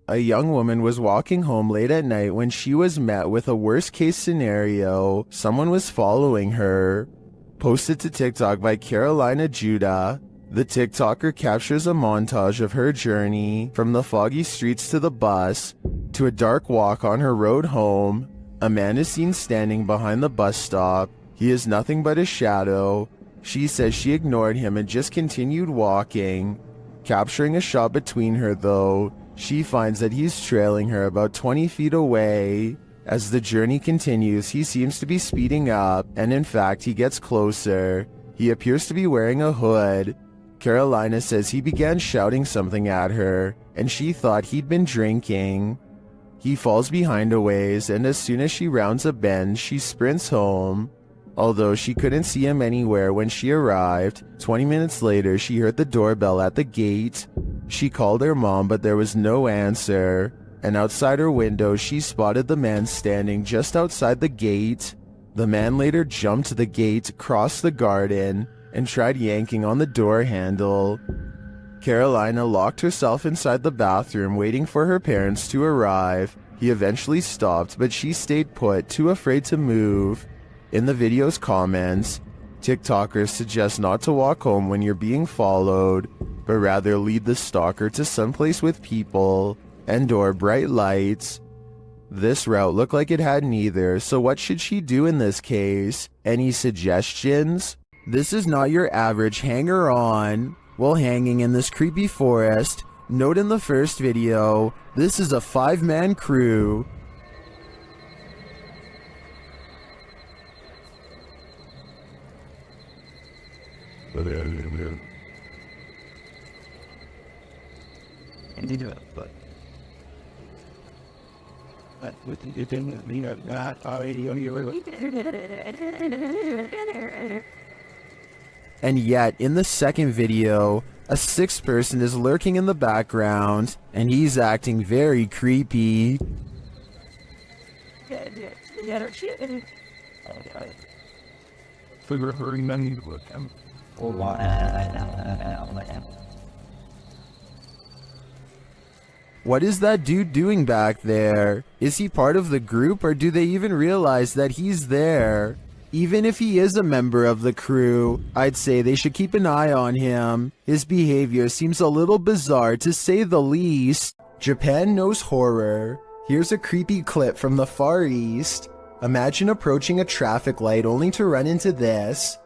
A young woman was walking home late at night when she was met with a worst-case scenario. Someone was following her. Posted to TikTok by Carolina Judah. The TikToker captures a montage of her journey from the foggy streets to the bus to a dark walk on her road home. A man is seen standing behind the bus stop. He is nothing but a shadow. She says she ignored him and just continued walking. Capturing a shot between her though, she finds that he's trailing her about 20 feet away. As the journey continues, he seems to be speeding up, and in fact, he gets closer. He appears to be wearing a hood. Carolina says he began shouting something at her, and she thought he'd been drinking. He falls behind a ways, and as soon as she rounds a bend, she sprints home. Although she couldn't see him anywhere when she arrived, 20 minutes later she heard the doorbell at the gate. She called her mom, but there was no answer, and outside her window she spotted the man standing just outside the gate. The man later jumped the gate, crossed the garden, and tried yanking on the door handle. Carolina locked herself inside the bathroom waiting for her parents to arrive. He eventually stopped, but she stayed put, too afraid to move. In the video's comments, TikTokers suggest not to walk home when you're being followed, but rather lead the stalker to someplace with people and/or bright lights. This route looked like it had neither, so what should she do in this case? Any suggestions? This is not your average hanger-on. While hanging in this creepy forest, note in the first video, this is a 5-man crew. And yet, in the second video, a 6th person is lurking in the background, and he's acting very creepy. What is that dude doing back there? Is he part of the group, or do they even realize that he's there? Even if he is a member of the crew, I'd say they should keep an eye on him. His behavior seems a little bizarre to say the least. Japan knows horror. Here's a creepy clip from the Far East. Imagine approaching a traffic light only to run into this.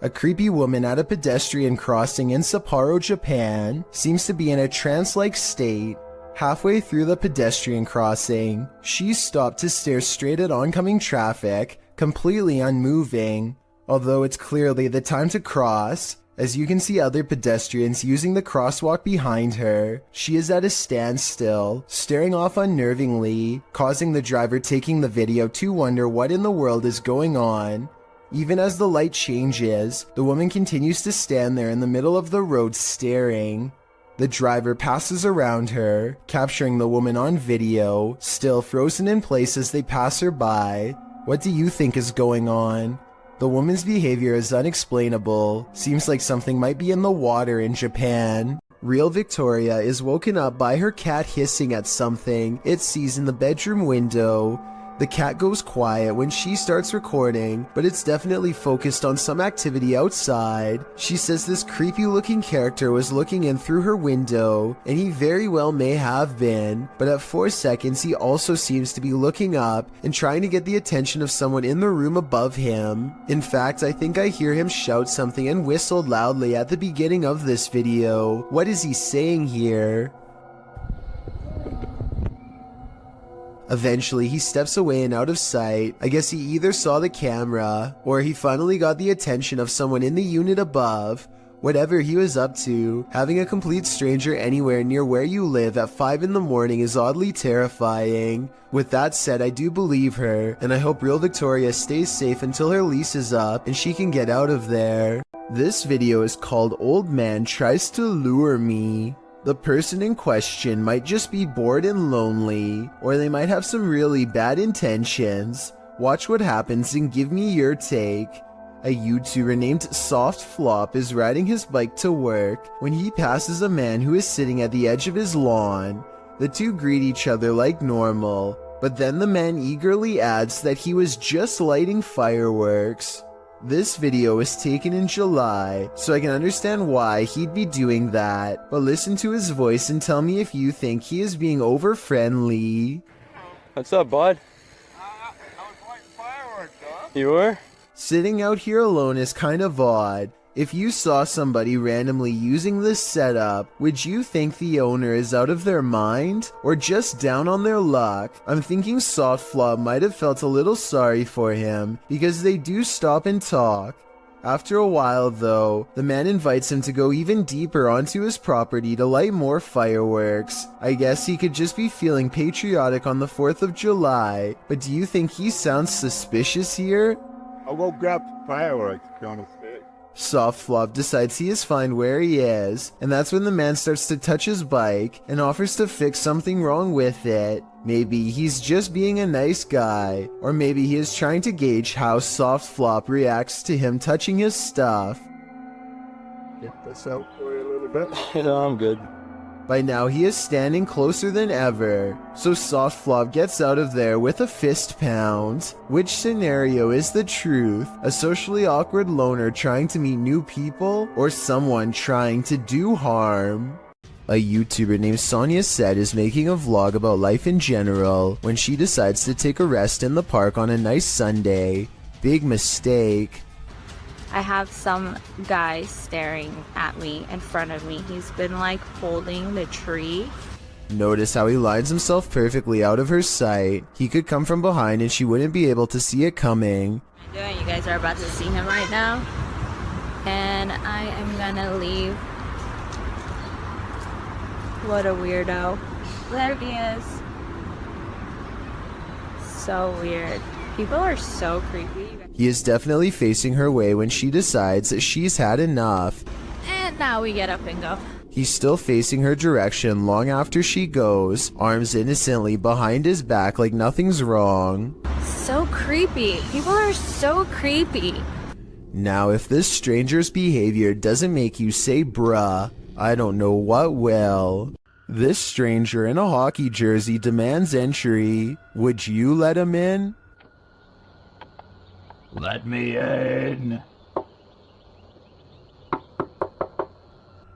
A creepy woman at a pedestrian crossing in Sapporo, Japan, seems to be in a trance-like state. Halfway through the pedestrian crossing, she stopped to stare straight at oncoming traffic, completely unmoving. Although it's clearly the time to cross, as you can see other pedestrians using the crosswalk behind her, she is at a standstill, staring off unnervingly, causing the driver taking the video to wonder what in the world is going on. Even as the light changes, the woman continues to stand there in the middle of the road staring. The driver passes around her, capturing the woman on video, still frozen in place as they pass her by. What do you think is going on? The woman's behavior is unexplainable. Seems like something might be in the water in Japan. Real Victoria is woken up by her cat hissing at something it sees in the bedroom window. The cat goes quiet when she starts recording, but it's definitely focused on some activity outside. She says this creepy looking character was looking in through her window, and he very well may have been, but at 4 seconds he also seems to be looking up and trying to get the attention of someone in the room above him. In fact, I think I hear him shout something and whistle loudly at the beginning of this video. What is he saying here? Eventually, he steps away and out of sight. I guess he either saw the camera, or he finally got the attention of someone in the unit above. Whatever he was up to, having a complete stranger anywhere near where you live at 5 in the morning is oddly terrifying. With that said, I do believe her, and I hope Real Victoria stays safe until her lease is up and she can get out of there. This video is called Old Man Tries to Lure Me. The person in question might just be bored and lonely, or they might have some really bad intentions. Watch what happens and give me your take. A YouTuber named Soft Flop is riding his bike to work when he passes a man who is sitting at the edge of his lawn. The two greet each other like normal, but then the man eagerly adds that he was just lighting fireworks. This video was taken in July, so I can understand why he'd be doing that, but listen to his voice and tell me if you think he is being over-friendly. What's up, bud? I was lighting fireworks, huh? You were? Sitting out here alone is kind of odd. If you saw somebody randomly using this setup, would you think the owner is out of their mind or just down on their luck? I'm thinking Softflop might have felt a little sorry for him because they do stop and talk. After a while though, the man invites him to go even deeper onto his property to light more fireworks. I guess he could just be feeling patriotic on the 4th of July, but do you think he sounds suspicious here? I'll go grab fireworks, to be honest. Softflop decides he is fine where he is, and that's when the man starts to touch his bike and offers to fix something wrong with it. Maybe he's just being a nice guy, or maybe he is trying to gauge how Softflop reacts to him touching his stuff. Get this out for you a little bit. No, I'm good. By now he is standing closer than ever, so Softflop gets out of there with a fist pound. Which scenario is the truth? A socially awkward loner trying to meet new people, or someone trying to do harm? A YouTuber named Sonia Said is making a vlog about life in general when she decides to take a rest in the park on a nice Sunday. Big mistake. I have some guy staring at me in front of me. He's been like holding the tree. Notice how he lines himself perfectly out of her sight. He could come from behind and she wouldn't be able to see it coming. What am I doing? You guys are about to see him right now. And I am gonna leave. What a weirdo. There he is. So weird. People are so creepy. He is definitely facing her way when she decides that she's had enough. And now we get up and go. He's still facing her direction long after she goes, arms innocently behind his back like nothing's wrong. So creepy. People are so creepy. Now if this stranger's behavior doesn't make you say bruh, I don't know what will. This stranger in a hockey jersey demands entry. Would you let him in? Let me in.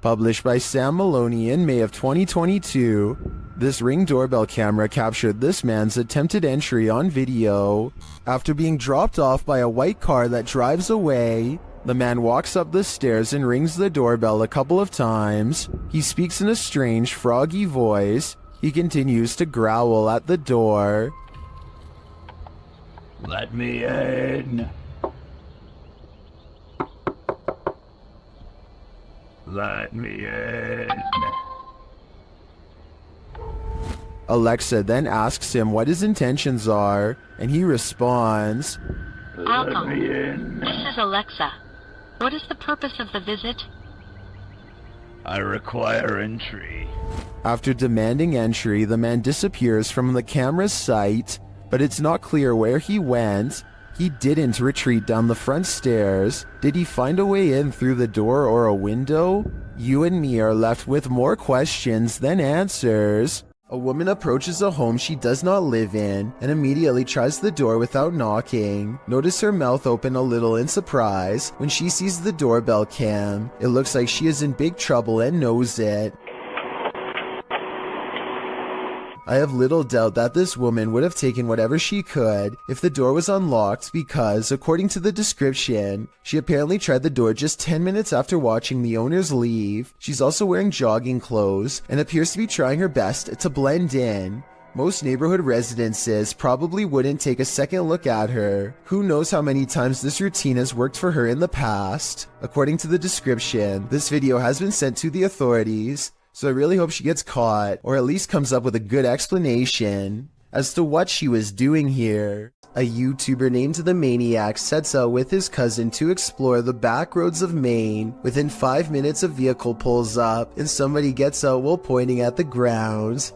Published by Sam Maloney in May of 2022, this Ring doorbell camera captured this man's attempted entry on video. After being dropped off by a white car that drives away, the man walks up the stairs and rings the doorbell a couple of times. He speaks in a strange, froggy voice. He continues to growl at the door. Let me in. Let me in. Alexa then asks him what his intentions are, and he responds, Welcome. Let me in. This is Alexa. What is the purpose of the visit? I require entry. After demanding entry, the man disappears from the camera's sight, but it's not clear where he went. He didn't retreat down the front stairs. Did he find a way in through the door or a window? You and me are left with more questions than answers. A woman approaches a home she does not live in and immediately tries the door without knocking. Notice her mouth open a little in surprise when she sees the doorbell cam. It looks like she is in big trouble and knows it. I have little doubt that this woman would have taken whatever she could if the door was unlocked because, according to the description, she apparently tried the door just 10 minutes after watching the owners leave. She's also wearing jogging clothes and appears to be trying her best to blend in. Most neighborhood residences probably wouldn't take a second look at her. Who knows how many times this routine has worked for her in the past. According to the description, this video has been sent to the authorities. So I really hope she gets caught, or at least comes up with a good explanation as to what she was doing here. A YouTuber named The Maniac sets out with his cousin to explore the back roads of Maine. Within 5 minutes, a vehicle pulls up, and somebody gets out while pointing at the ground.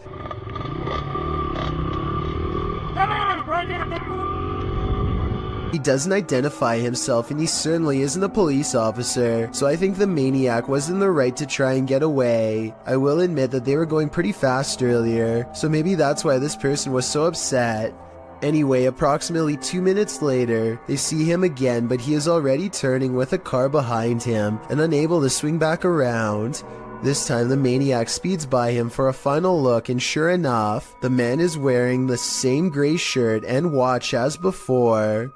He doesn't identify himself, and he certainly isn't a police officer, so I think the maniac was in the right to try and get away. I will admit that they were going pretty fast earlier, so maybe that's why this person was so upset. Anyway, approximately 2 minutes later, they see him again, but he is already turning with a car behind him and unable to swing back around. This time the maniac speeds by him for a final look, and sure enough, the man is wearing the same gray shirt and watch as before.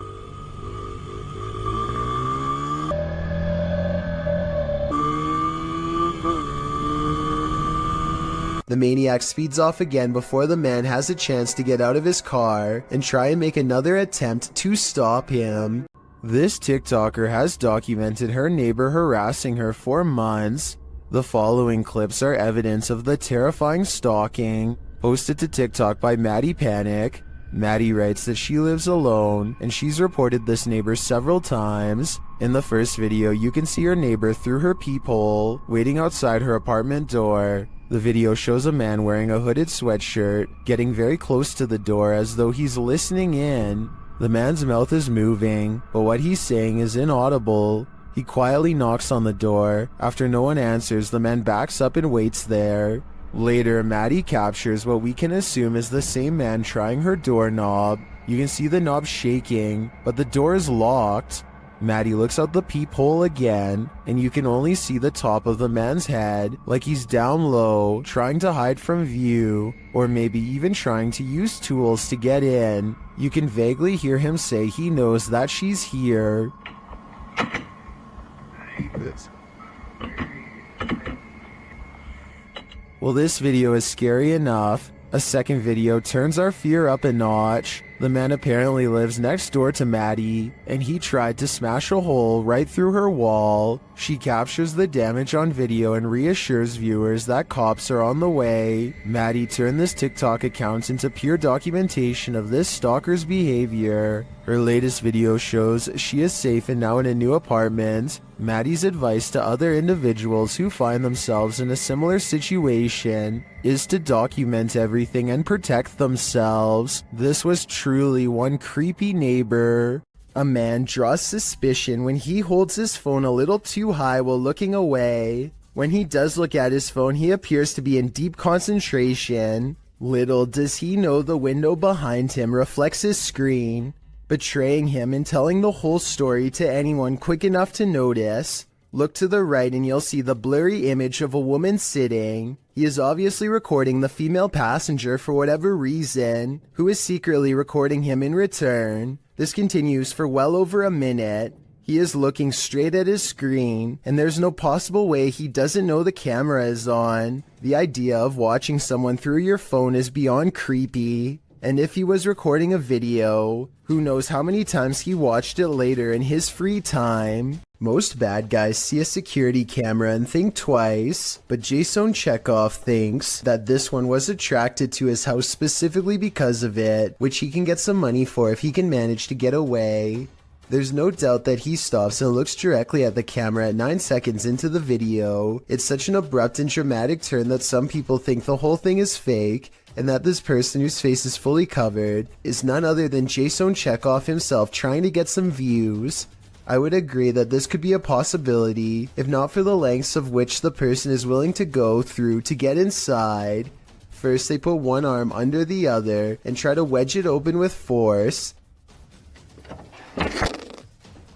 The maniac speeds off again before the man has a chance to get out of his car and try and make another attempt to stop him. This TikToker has documented her neighbor harassing her for months. The following clips are evidence of the terrifying stalking, posted to TikTok by Maddie Panic. Maddie writes that she lives alone, and she's reported this neighbor several times. In the first video, you can see her neighbor through her peephole, waiting outside her apartment door. The video shows a man wearing a hooded sweatshirt, getting very close to the door as though he's listening in. The man's mouth is moving, but what he's saying is inaudible. He quietly knocks on the door. After no one answers, the man backs up and waits there. Later, Maddie captures what we can assume is the same man trying her doorknob. You can see the knob shaking, but the door is locked. Maddie looks out the peephole again, and you can only see the top of the man's head, like he's down low, trying to hide from view, or maybe even trying to use tools to get in. You can vaguely hear him say he knows that she's here. Well, this video is scary enough. A second video turns our fear up a notch. The man apparently lives next door to Maddie, and he tried to smash a hole right through her wall. She captures the damage on video and reassures viewers that cops are on the way. Maddie turned this TikTok account into pure documentation of this stalker's behavior. Her latest video shows she is safe and now in a new apartment. Maddie's advice to other individuals who find themselves in a similar situation is to document everything and protect themselves. This was truly one creepy neighbor. A man draws suspicion when he holds his phone a little too high while looking away. When he does look at his phone, he appears to be in deep concentration. Little does he know the window behind him reflects his screen, betraying him and telling the whole story to anyone quick enough to notice. Look to the right and you'll see the blurry image of a woman sitting. He is obviously recording the female passenger for whatever reason, who is secretly recording him in return. This continues for well over a minute. He is looking straight at his screen, and there's no possible way he doesn't know the camera is on. The idea of watching someone through your phone is beyond creepy. And if he was recording a video, who knows how many times he watched it later in his free time. Most bad guys see a security camera and think twice, but Jason Chekhov thinks that this one was attracted to his house specifically because of it, which he can get some money for if he can manage to get away. There's no doubt that he stops and looks directly at the camera at 9 seconds into the video. It's such an abrupt and dramatic turn that some people think the whole thing is fake, and that this person whose face is fully covered is none other than Jason Chekhov himself trying to get some views. I would agree that this could be a possibility, if not for the lengths of which the person is willing to go through to get inside. First, they put one arm under the other and try to wedge it open with force.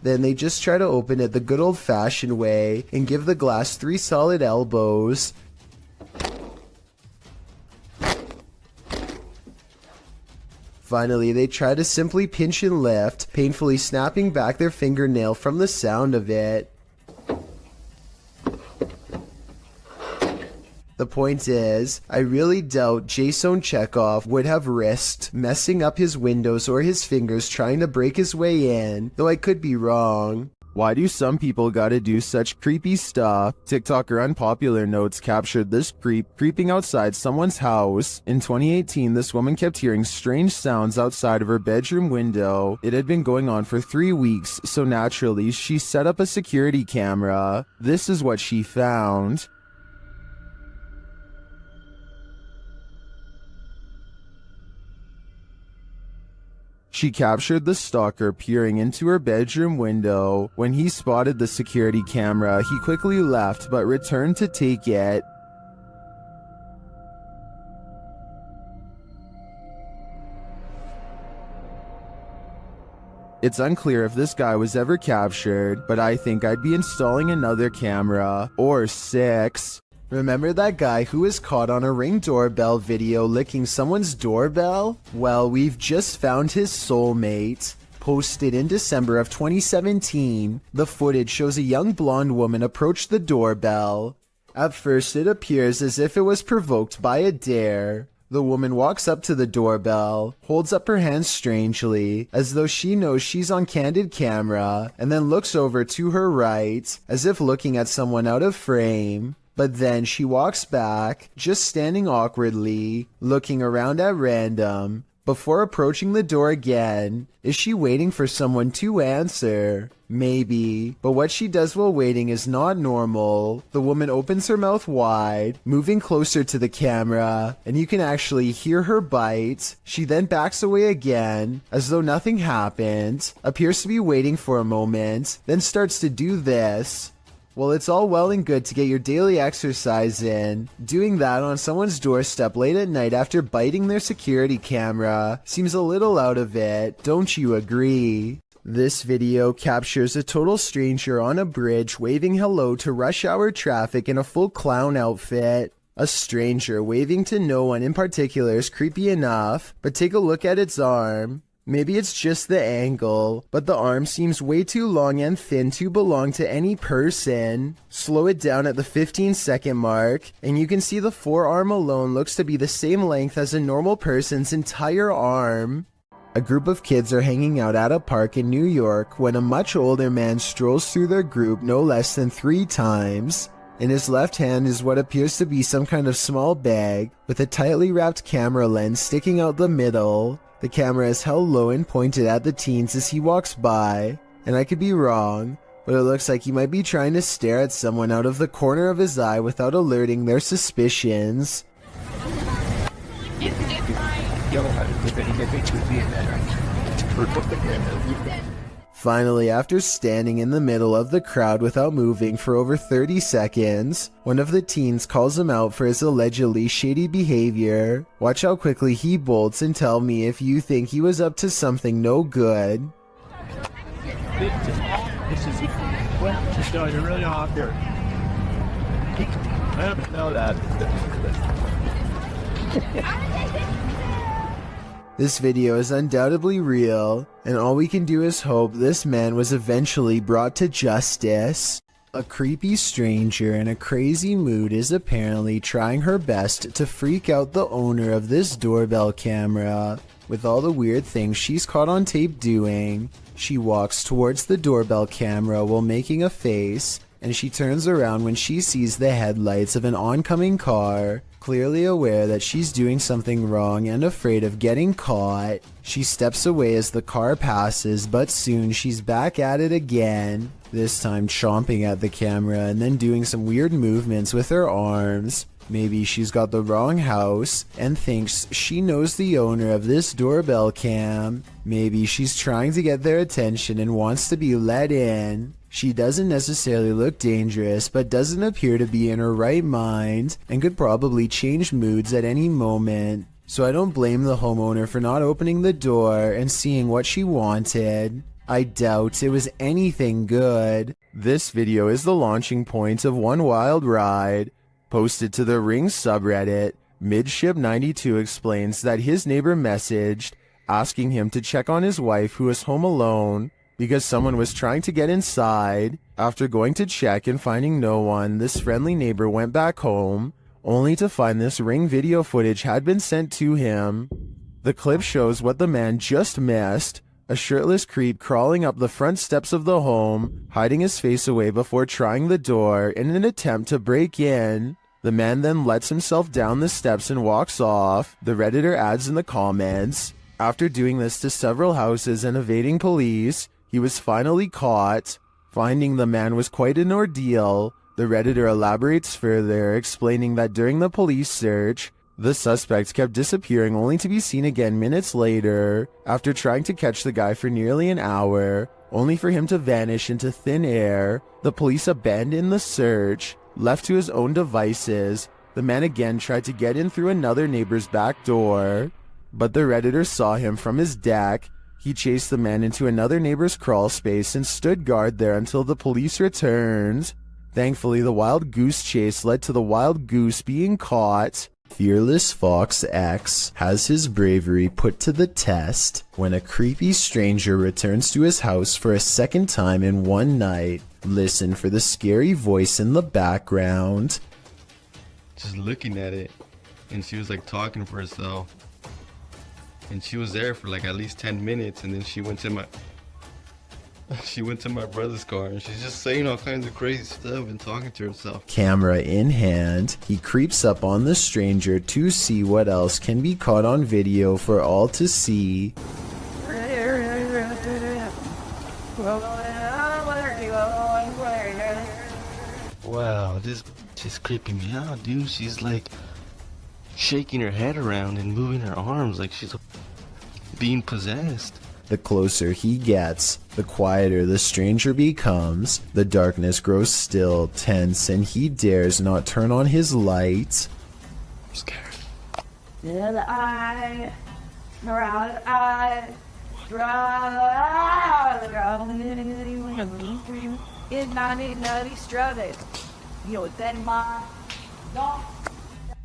Then they just try to open it the good old-fashioned way and give the glass 3 solid elbows. Finally, they try to simply pinch and lift, painfully snapping back their fingernail from the sound of it. The point is, I really doubt Jason Chekhov would have risked messing up his windows or his fingers trying to break his way in, though I could be wrong. Why do some people gotta do such creepy stuff? TikToker Unpopular Notes captured this creep creeping outside someone's house. In 2018, this woman kept hearing strange sounds outside of her bedroom window. It had been going on for 3 weeks, so naturally, she set up a security camera. This is what she found. She captured the stalker peering into her bedroom window. When he spotted the security camera, he quickly left but returned to take it. It's unclear if this guy was ever captured, but I think I'd be installing another camera, or 6. Remember that guy who was caught on a Ring doorbell video licking someone's doorbell? Well, we've just found his soulmate. Posted in December of 2017, the footage shows a young blonde woman approach the doorbell. At first, it appears as if it was provoked by a dare. The woman walks up to the doorbell, holds up her hands strangely, as though she knows she's on candid camera, and then looks over to her right, as if looking at someone out of frame. But then she walks back, just standing awkwardly, looking around at random, before approaching the door again. Is she waiting for someone to answer? Maybe, but what she does while waiting is not normal. The woman opens her mouth wide, moving closer to the camera, and you can actually hear her bite. She then backs away again, as though nothing happened, appears to be waiting for a moment, then starts to do this. Well, it's all well and good to get your daily exercise in. Doing that on someone's doorstep late at night after biting their security camera seems a little out of it, don't you agree? This video captures a total stranger on a bridge waving hello to rush hour traffic in a full clown outfit. A stranger waving to no one in particular is creepy enough, but take a look at its arm. Maybe it's just the angle, but the arm seems way too long and thin to belong to any person. Slow it down at the 15-second mark, and you can see the forearm alone looks to be the same length as a normal person's entire arm. A group of kids are hanging out at a park in New York when a much older man strolls through their group no less than 3 times. In his left hand is what appears to be some kind of small bag with a tightly wrapped camera lens sticking out the middle. The camera is held low and pointed at the teens as he walks by, and I could be wrong, but it looks like he might be trying to stare at someone out of the corner of his eye without alerting their suspicions. Finally, after standing in the middle of the crowd without moving for over 30 seconds, one of the teens calls him out for his allegedly shady behavior. Watch how quickly he bolts and tell me if you think he was up to something no good. This is well, just going really hard there. I don't know that. This video is undoubtedly real, and all we can do is hope this man was eventually brought to justice. A creepy stranger in a crazy mood is apparently trying her best to freak out the owner of this doorbell camera. With all the weird things she's caught on tape doing, she walks towards the doorbell camera while making a face, and she turns around when she sees the headlights of an oncoming car. Clearly aware that she's doing something wrong and afraid of getting caught, she steps away as the car passes, but soon she's back at it again, this time chomping at the camera and then doing some weird movements with her arms. Maybe she's got the wrong house and thinks she knows the owner of this doorbell cam. Maybe she's trying to get their attention and wants to be let in. She doesn't necessarily look dangerous, but doesn't appear to be in her right mind, and could probably change moods at any moment. So I don't blame the homeowner for not opening the door and seeing what she wanted. I doubt it was anything good. This video is the launching point of one wild ride. Posted to the Ring subreddit, Midship92 explains that his neighbor messaged, asking him to check on his wife who was home alone, because someone was trying to get inside. After going to check and finding no one, this friendly neighbor went back home, only to find this Ring video footage had been sent to him. The clip shows what the man just missed, a shirtless creep crawling up the front steps of the home, hiding his face away before trying the door in an attempt to break in. The man then lets himself down the steps and walks off. The Redditor adds in the comments, after doing this to several houses and evading police, he was finally caught. Finding the man was quite an ordeal. The Redditor elaborates further, explaining that during the police search, The suspect kept disappearing only to be seen again minutes later after trying to catch the guy for nearly an hour, only for him to vanish into thin air. The police abandoned the search. Left to his own devices, the man again tried to get in through another neighbor's back door, but the Redditor saw him from his deck. He chased the man into another neighbor's crawl space and stood guard there until the police returned. Thankfully, the wild goose chase led to the wild goose being caught. Fearless Fox X has his bravery put to the test when a creepy stranger returns to his house for a second time in one night. Listen for the scary voice in the background. Just looking at it, and she was like talking for herself, and she was there for like at least 10 minutes, and then she went to my brother's car, and she's just saying all kinds of crazy stuff and talking to herself. Camera in hand, he creeps up on the stranger to see what else can be caught on video for all to see. Wow, this is creeping me out, dude. She's like shaking her head around and moving her arms like she's being possessed. The closer he gets, the quieter the stranger becomes. The darkness grows still, tense, and he dares not turn on his light. I'm scared.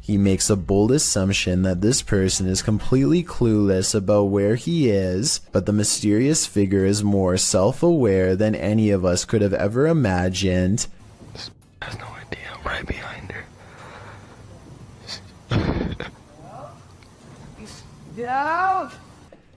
He makes a bold assumption that this person is completely clueless about where he is, but the mysterious figure is more self-aware than any of us could have ever imagined. Has no idea I'm right behind her.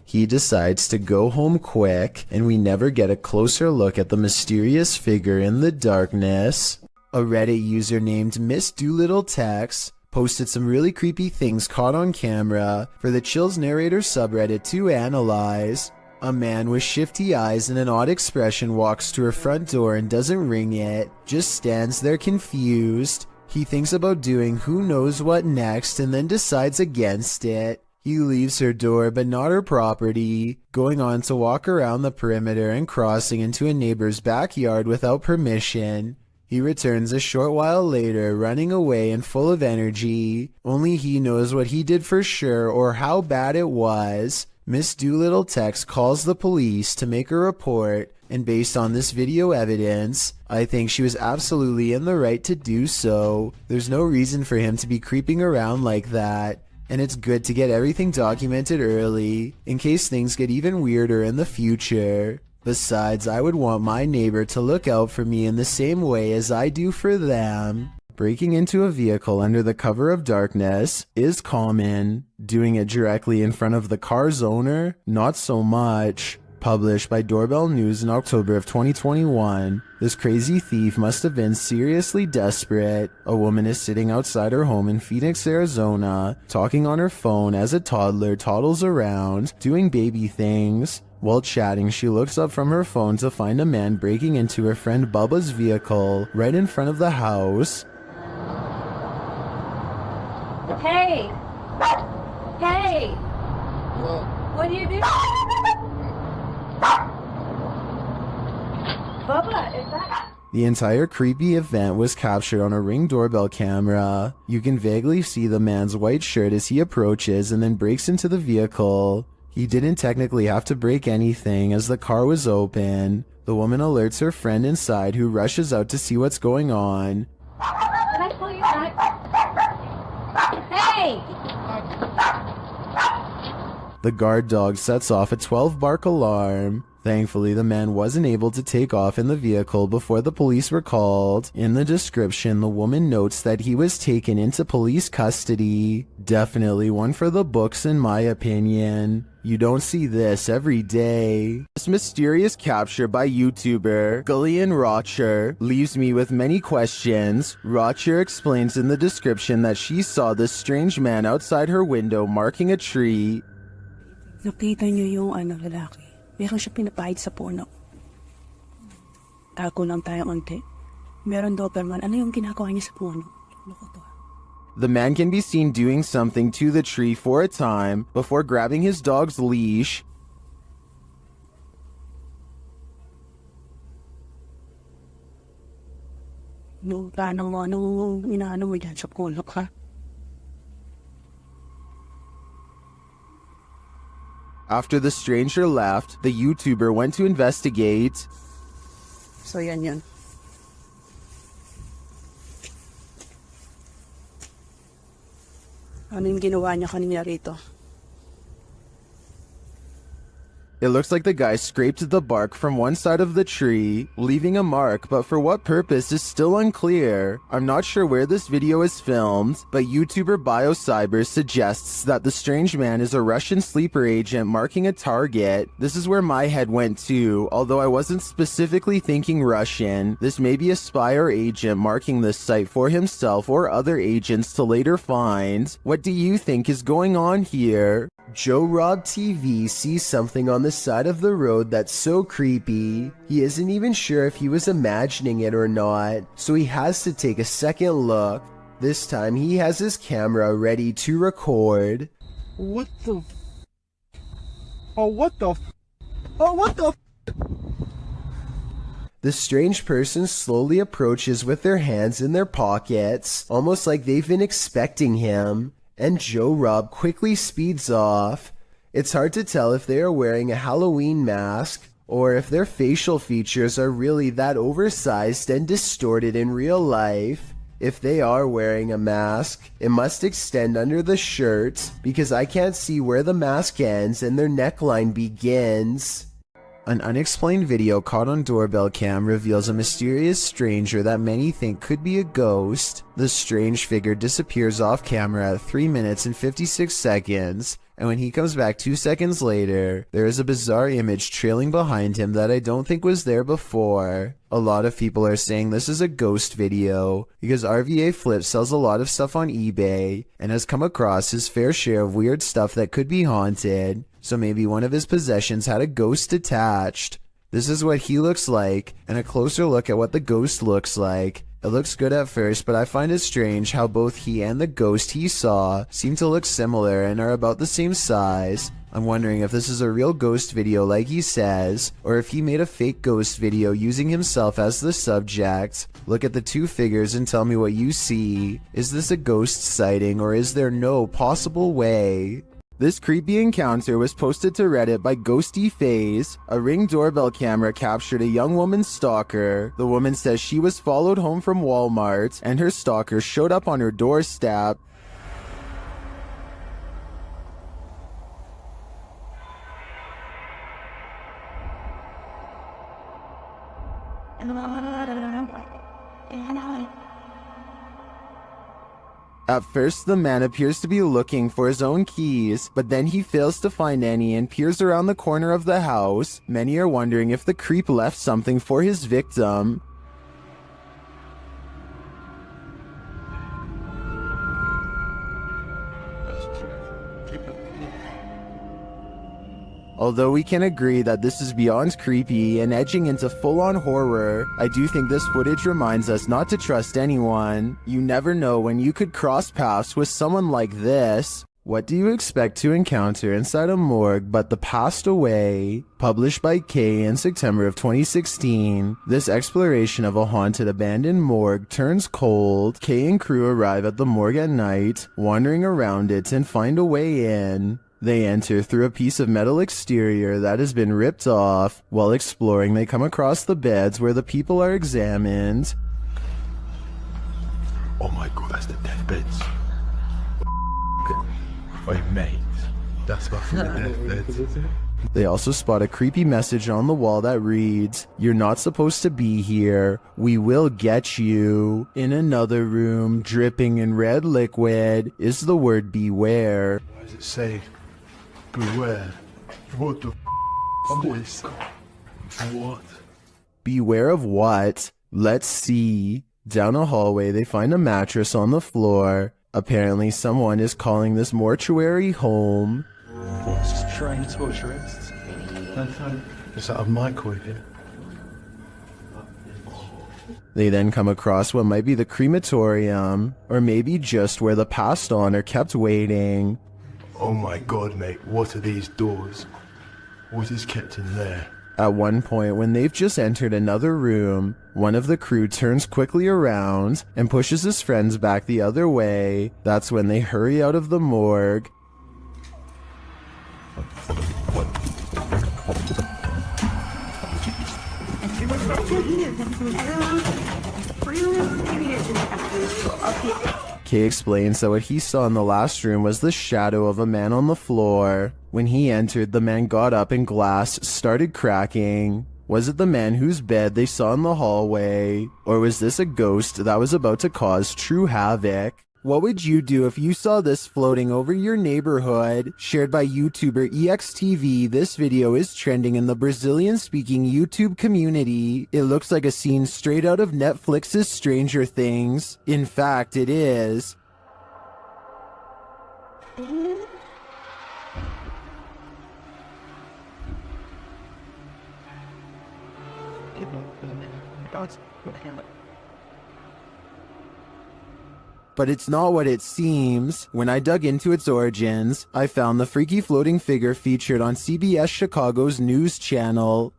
He decides to go home quick, and we never get a closer look at the mysterious figure in the darkness. A Reddit user named Miss Doolittle Tex posted some really creepy things caught on camera for the Chills Narrator subreddit to analyze. A man with shifty eyes and an odd expression walks to her front door and doesn't ring it, just stands there confused. He thinks about doing who knows what next and then decides against it. He leaves her door but not her property, going on to walk around the perimeter and crossing into a neighbor's backyard without permission. He returns a short while later, running away and full of energy. Only he knows what he did for sure or how bad it was. Miss Doolittle Tex calls the police to make a report, and based on this video evidence, I think she was absolutely in the right to do so. There's no reason for him to be creeping around like that, and it's good to get everything documented early, in case things get even weirder in the future. Besides, I would want my neighbor to look out for me in the same way as I do for them. Breaking into a vehicle under the cover of darkness is common. Doing it directly in front of the car's owner, not so much. Published by Doorbell News in October of 2021, this crazy thief must have been seriously desperate. A woman is sitting outside her home in Phoenix, Arizona, talking on her phone as a toddler toddles around, doing baby things. While chatting, she looks up from her phone to find a man breaking into her friend Bubba's vehicle right in front of the house. Hey! Hey! What are you doing? Bubba, is that... The entire creepy event was captured on a Ring doorbell camera. You can vaguely see the man's white shirt as he approaches and then breaks into the vehicle. He didn't technically have to break anything as the car was open. The woman alerts her friend inside, who rushes out to see what's going on. Can I pull you back? Hey! The guard dog sets off a 12-bark alarm. Thankfully, the man wasn't able to take off in the vehicle before the police were called. In the description, the woman notes that he was taken into police custody. Definitely one for the books in my opinion. You don't see this every day. This mysterious capture by YouTuber Gillian Rocher leaves me with many questions. Rocher explains in the description that she saw this strange man outside her window marking a tree. Nakita niyo yung lalaki. Meron siya pinapahid sa puno. Tako lang tayo konti. Meron Doberman. Ano yung ginagawa niya sa puno? Ano ko to? The man can be seen doing something to the tree for a time before grabbing his dog's leash. Ano inaano mo dyan sa kulok, ha? After the stranger left, the YouTuber went to investigate. So, yan. Ano yung ginawa niya kanina rito? It looks like the guy scraped the bark from one side of the tree, leaving a mark, but for what purpose is still unclear. I'm not sure where this video is filmed, but YouTuber BioCyber suggests that the strange man is a Russian sleeper agent marking a target. This is where my head went to, although I wasn't specifically thinking Russian. This may be a spy or agent marking this site for himself or other agents to later find. What do you think is going on here? Joe Rob TV sees something on the side of the road that's so creepy, he isn't even sure if he was imagining it or not, so he has to take a second look. This time he has his camera ready to record. What the? Oh, what the? Oh, what the? The strange person slowly approaches with their hands in their pockets, almost like they've been expecting him. And Joe Rob quickly speeds off. It's hard to tell if they are wearing a Halloween mask or if their facial features are really that oversized and distorted in real life. If they are wearing a mask, it must extend under the shirt because I can't see where the mask ends and their neckline begins. An unexplained video caught on doorbell cam reveals a mysterious stranger that many think could be a ghost. The strange figure disappears off camera at 3 minutes and 56 seconds, and when he comes back 2 seconds later, there is a bizarre image trailing behind him that I don't think was there before. A lot of people are saying this is a ghost video because RVA Flip sells a lot of stuff on eBay and has come across his fair share of weird stuff that could be haunted. So maybe one of his possessions had a ghost attached. This is what he looks like, and a closer look at what the ghost looks like. It looks good at first, but I find it strange how both he and the ghost he saw seem to look similar and are about the same size. I'm wondering if this is a real ghost video like he says, or if he made a fake ghost video using himself as the subject. Look at the two figures and tell me what you see. Is this a ghost sighting, or is there no possible way? This creepy encounter was posted to Reddit by Ghosty Phase. A Ring doorbell camera captured a young woman's stalker. The woman says she was followed home from Walmart and her stalker showed up on her doorstep. At first, the man appears to be looking for his own keys, but then he fails to find any and peers around the corner of the house. Many are wondering if the creep left something for his victim. Although we can agree that this is beyond creepy and edging into full-on horror, I do think this footage reminds us not to trust anyone. You never know when you could cross paths with someone like this. What do you expect to encounter inside a morgue but the passed away? Published by Kay in September of 2016, this exploration of a haunted abandoned morgue turns cold. Kay and crew arrive at the morgue at night, wandering around it and find a way in. They enter through a piece of metal exterior that has been ripped off. While exploring, they come across the beds where the people are examined. Oh my god, that's the deathbeds. Oi mate, that's my fucking deathbeds. They also spot a creepy message on the wall that reads, "You're not supposed to be here. We will get you." In another room, dripping in red liquid, is the word beware. Why does it say beware? What the f*** What? Beware of what? Let's see. Down a hallway, they find a mattress on the floor. Apparently, someone is calling this mortuary home. What's train torturists? Is that a microwave here? They then come across what might be the crematorium, or maybe just where the passed on are kept waiting. Oh my god, mate, what are these doors? What is kept in there? At one point, when they've just entered another room, one of the crew turns quickly around and pushes his friends back the other way. That's when they hurry out of the morgue. Kay explains that what he saw in the last room was the shadow of a man on the floor. When he entered, the man got up and glass started cracking. Was it the man whose bed they saw in the hallway? Or was this a ghost that was about to cause true havoc? What would you do if you saw this floating over your neighborhood? Shared by YouTuber EXTV, this video is trending in the Brazilian-speaking YouTube community. It looks like a scene straight out of Netflix's Stranger Things. In fact, it is. But it's not what it seems. When I dug into its origins, I found the freaky floating figure featured on CBS Chicago's news channel.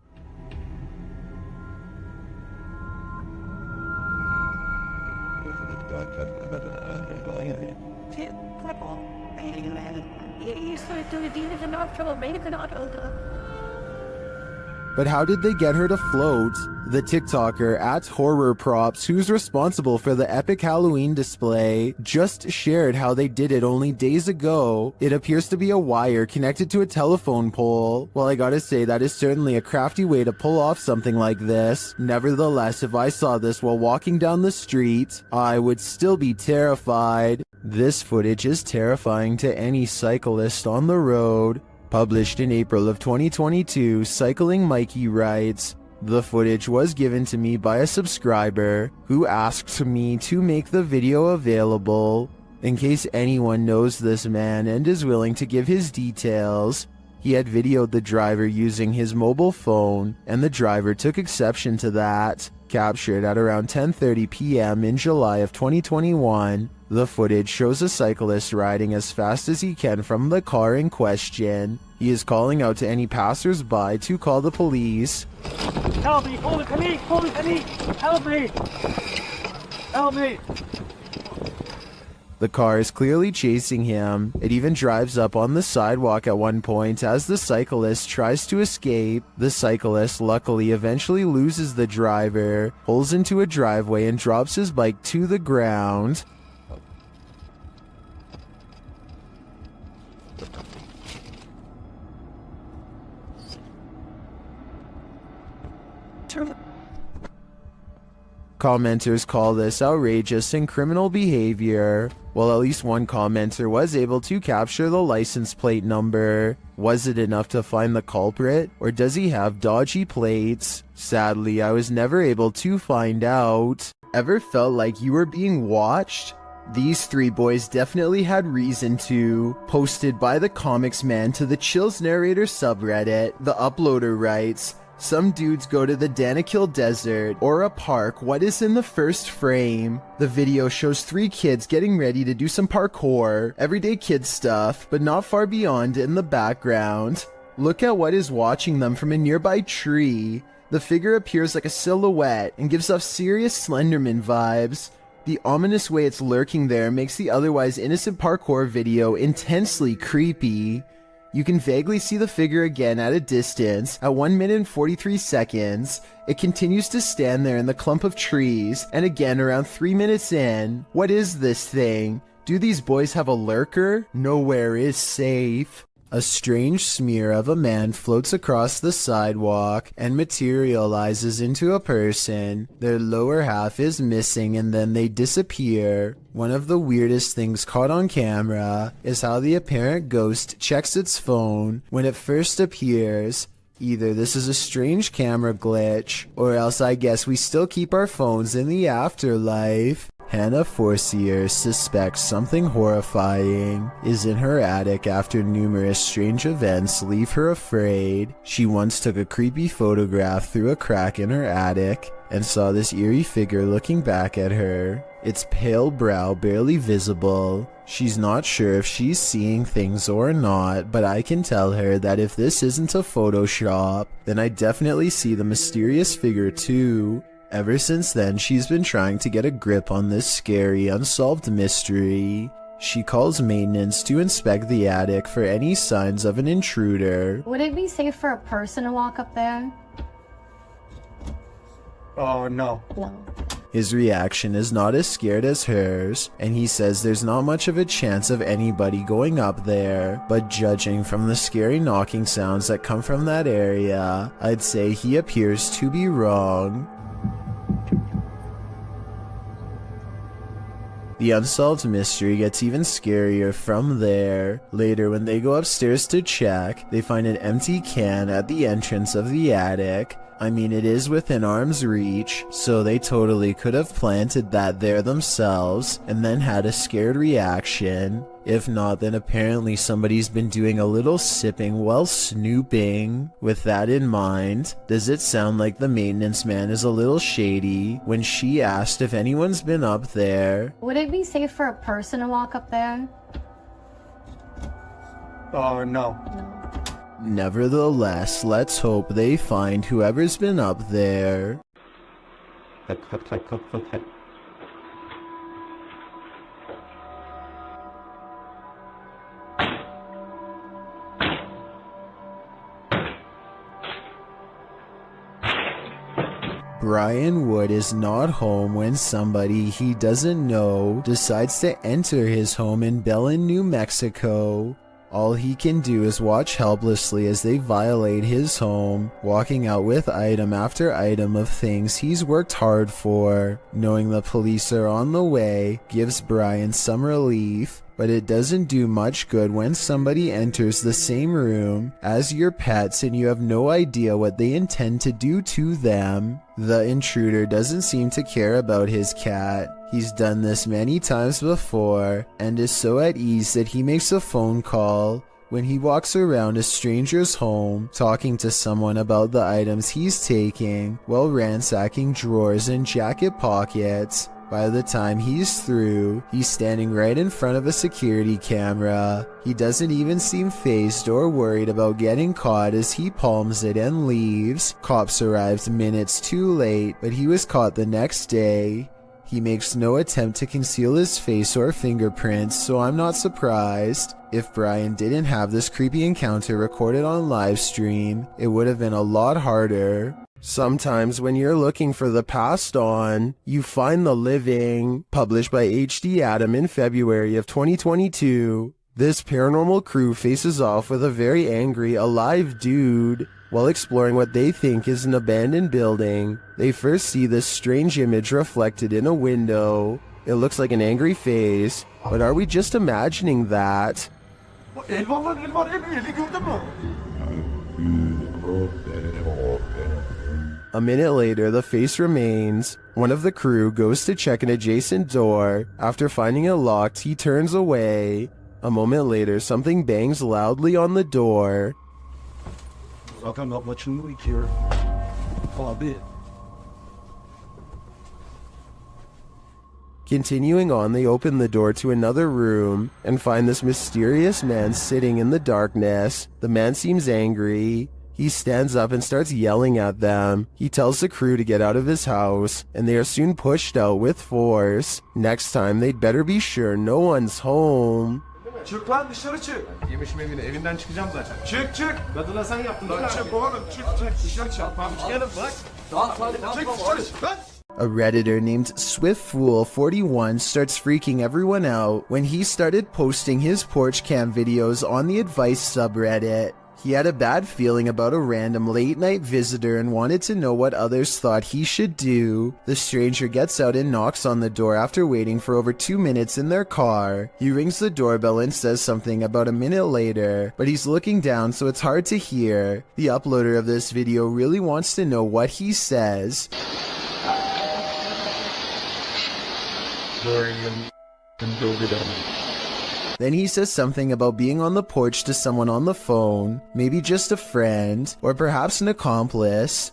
But how did they get her to float? The TikToker @HorrorProps, who's responsible for the epic Halloween display, just shared how they did it only days ago. It appears to be a wire connected to a telephone pole. Well, I gotta say, that is certainly a crafty way to pull off something like this. Nevertheless, if I saw this while walking down the street, I would still be terrified. This footage is terrifying to any cyclist on the road. Published in April of 2022, Cycling Mikey writes, "The footage was given to me by a subscriber who asked me to make the video available. In case anyone knows this man and is willing to give his details." He had videoed the driver using his mobile phone, and the driver took exception to that. Captured at around 10:30 p.m. in July of 2021, the footage shows a cyclist riding as fast as he can from the car in question. He is calling out to any passers-by to call the police. Help me! Holy panic! Holy panic! Help me! Help me! The car is clearly chasing him. It even drives up on the sidewalk at one point as the cyclist tries to escape. The cyclist luckily eventually loses the driver, pulls into a driveway and drops his bike to the ground. Commenters call this outrageous and criminal behavior. Well, at least one commenter was able to capture the license plate number. Was it enough to find the culprit, or does he have dodgy plates? Sadly, I was never able to find out. Ever felt like you were being watched? These three boys definitely had reason to. Posted by the Comics Man to the Chills Narrator subreddit, the uploader writes, "Some dudes go to the Danakil Desert or a park. What is in the first frame? The video shows 3 kids getting ready to do some parkour, everyday kid stuff, but not far beyond in the background. Look at what is watching them from a nearby tree. The figure appears like a silhouette and gives off serious Slenderman vibes. The ominous way it's lurking there makes the otherwise innocent parkour video intensely creepy. You can vaguely see the figure again at a distance at 1 minute and 43 seconds. It continues to stand there in the clump of trees, and again around 3 minutes in. What is this thing? Do these boys have a lurker? Nowhere is safe." A strange smear of a man floats across the sidewalk and materializes into a person. Their lower half is missing and then they disappear. One of the weirdest things caught on camera is how the apparent ghost checks its phone when it first appears. Either this is a strange camera glitch, or else I guess we still keep our phones in the afterlife. Hannah Forcier suspects something horrifying is in her attic after numerous strange events leave her afraid. She once took a creepy photograph through a crack in her attic, and saw this eerie figure looking back at her. Its pale brow barely visible. She's not sure if she's seeing things or not, but I can tell her that if this isn't a Photoshop, then I definitely see the mysterious figure too. Ever since then, she's been trying to get a grip on this scary, unsolved mystery. She calls maintenance to inspect the attic for any signs of an intruder. Would it be safe for a person to walk up there? Oh, no. No. His reaction is not as scared as hers, and he says there's not much of a chance of anybody going up there, but judging from the scary knocking sounds that come from that area, I'd say he appears to be wrong. The unsolved mystery gets even scarier from there. Later, when they go upstairs to check, they find an empty can at the entrance of the attic. I mean, it is within arm's reach, so they totally could have planted that there themselves and then had a scared reaction. If not, then apparently somebody's been doing a little sipping while snooping. With that in mind, does it sound like the maintenance man is a little shady when she asked if anyone's been up there? Would it be safe for a person to walk up there? Oh, no. No. Nevertheless, let's hope they find whoever's been up there. Brian Wood is not home when somebody he doesn't know decides to enter his home in Belen, New Mexico. All he can do is watch helplessly as they violate his home, walking out with item after item of things he's worked hard for. Knowing the police are on the way gives Brian some relief, but it doesn't do much good when somebody enters the same room as your pets and you have no idea what they intend to do to them. The intruder doesn't seem to care about his cat. He's done this many times before and is so at ease that he makes a phone call when he walks around a stranger's home talking to someone about the items he's taking while ransacking drawers and jacket pockets. By the time he's through, he's standing right in front of a security camera. He doesn't even seem fazed or worried about getting caught as he palms it and leaves. Cops arrived minutes too late, but he was caught the next day. He makes no attempt to conceal his face or fingerprints, so I'm not surprised. If Brian didn't have this creepy encounter recorded on live stream, it would have been a lot harder. Sometimes when you're looking for the past on, you find the living. Published by HD Adam in February of 2022. This paranormal crew faces off with a very angry, alive dude. While exploring what they think is an abandoned building, they first see this strange image reflected in a window. It looks like an angry face, but are we just imagining that? A minute later, the face remains. One of the crew goes to check an adjacent door. After finding it locked, he turns away. A moment later, something bangs loudly on the door. Not much noise here. A bit. Continuing on, they open the door to another room and find this mysterious man sitting in the darkness. The man seems angry. He stands up and starts yelling at them. He tells the crew to get out of his house, and they are soon pushed out with force. Next time, they'd better be sure no one's home. Çık lan dışarı çık. Yemişim evine, evinden çıkacağım zaten. Çık çık. Kadına sen yaptın. Lan çık oğlum, çık dışarı çık. Gelin bak. Çık dışarı çık lan. A Redditor named SwiftFool41 starts freaking everyone out when he started posting his Porch cam videos on the advice subreddit. He had a bad feeling about a random late-night visitor and wanted to know what others thought he should do. The stranger gets out and knocks on the door after waiting for over 2 minutes in their car. He rings the doorbell and says something about a minute later, but he's looking down so it's hard to hear. The uploader of this video really wants to know what he says. Then he says something about being on the porch to someone on the phone, maybe just a friend, or perhaps an accomplice.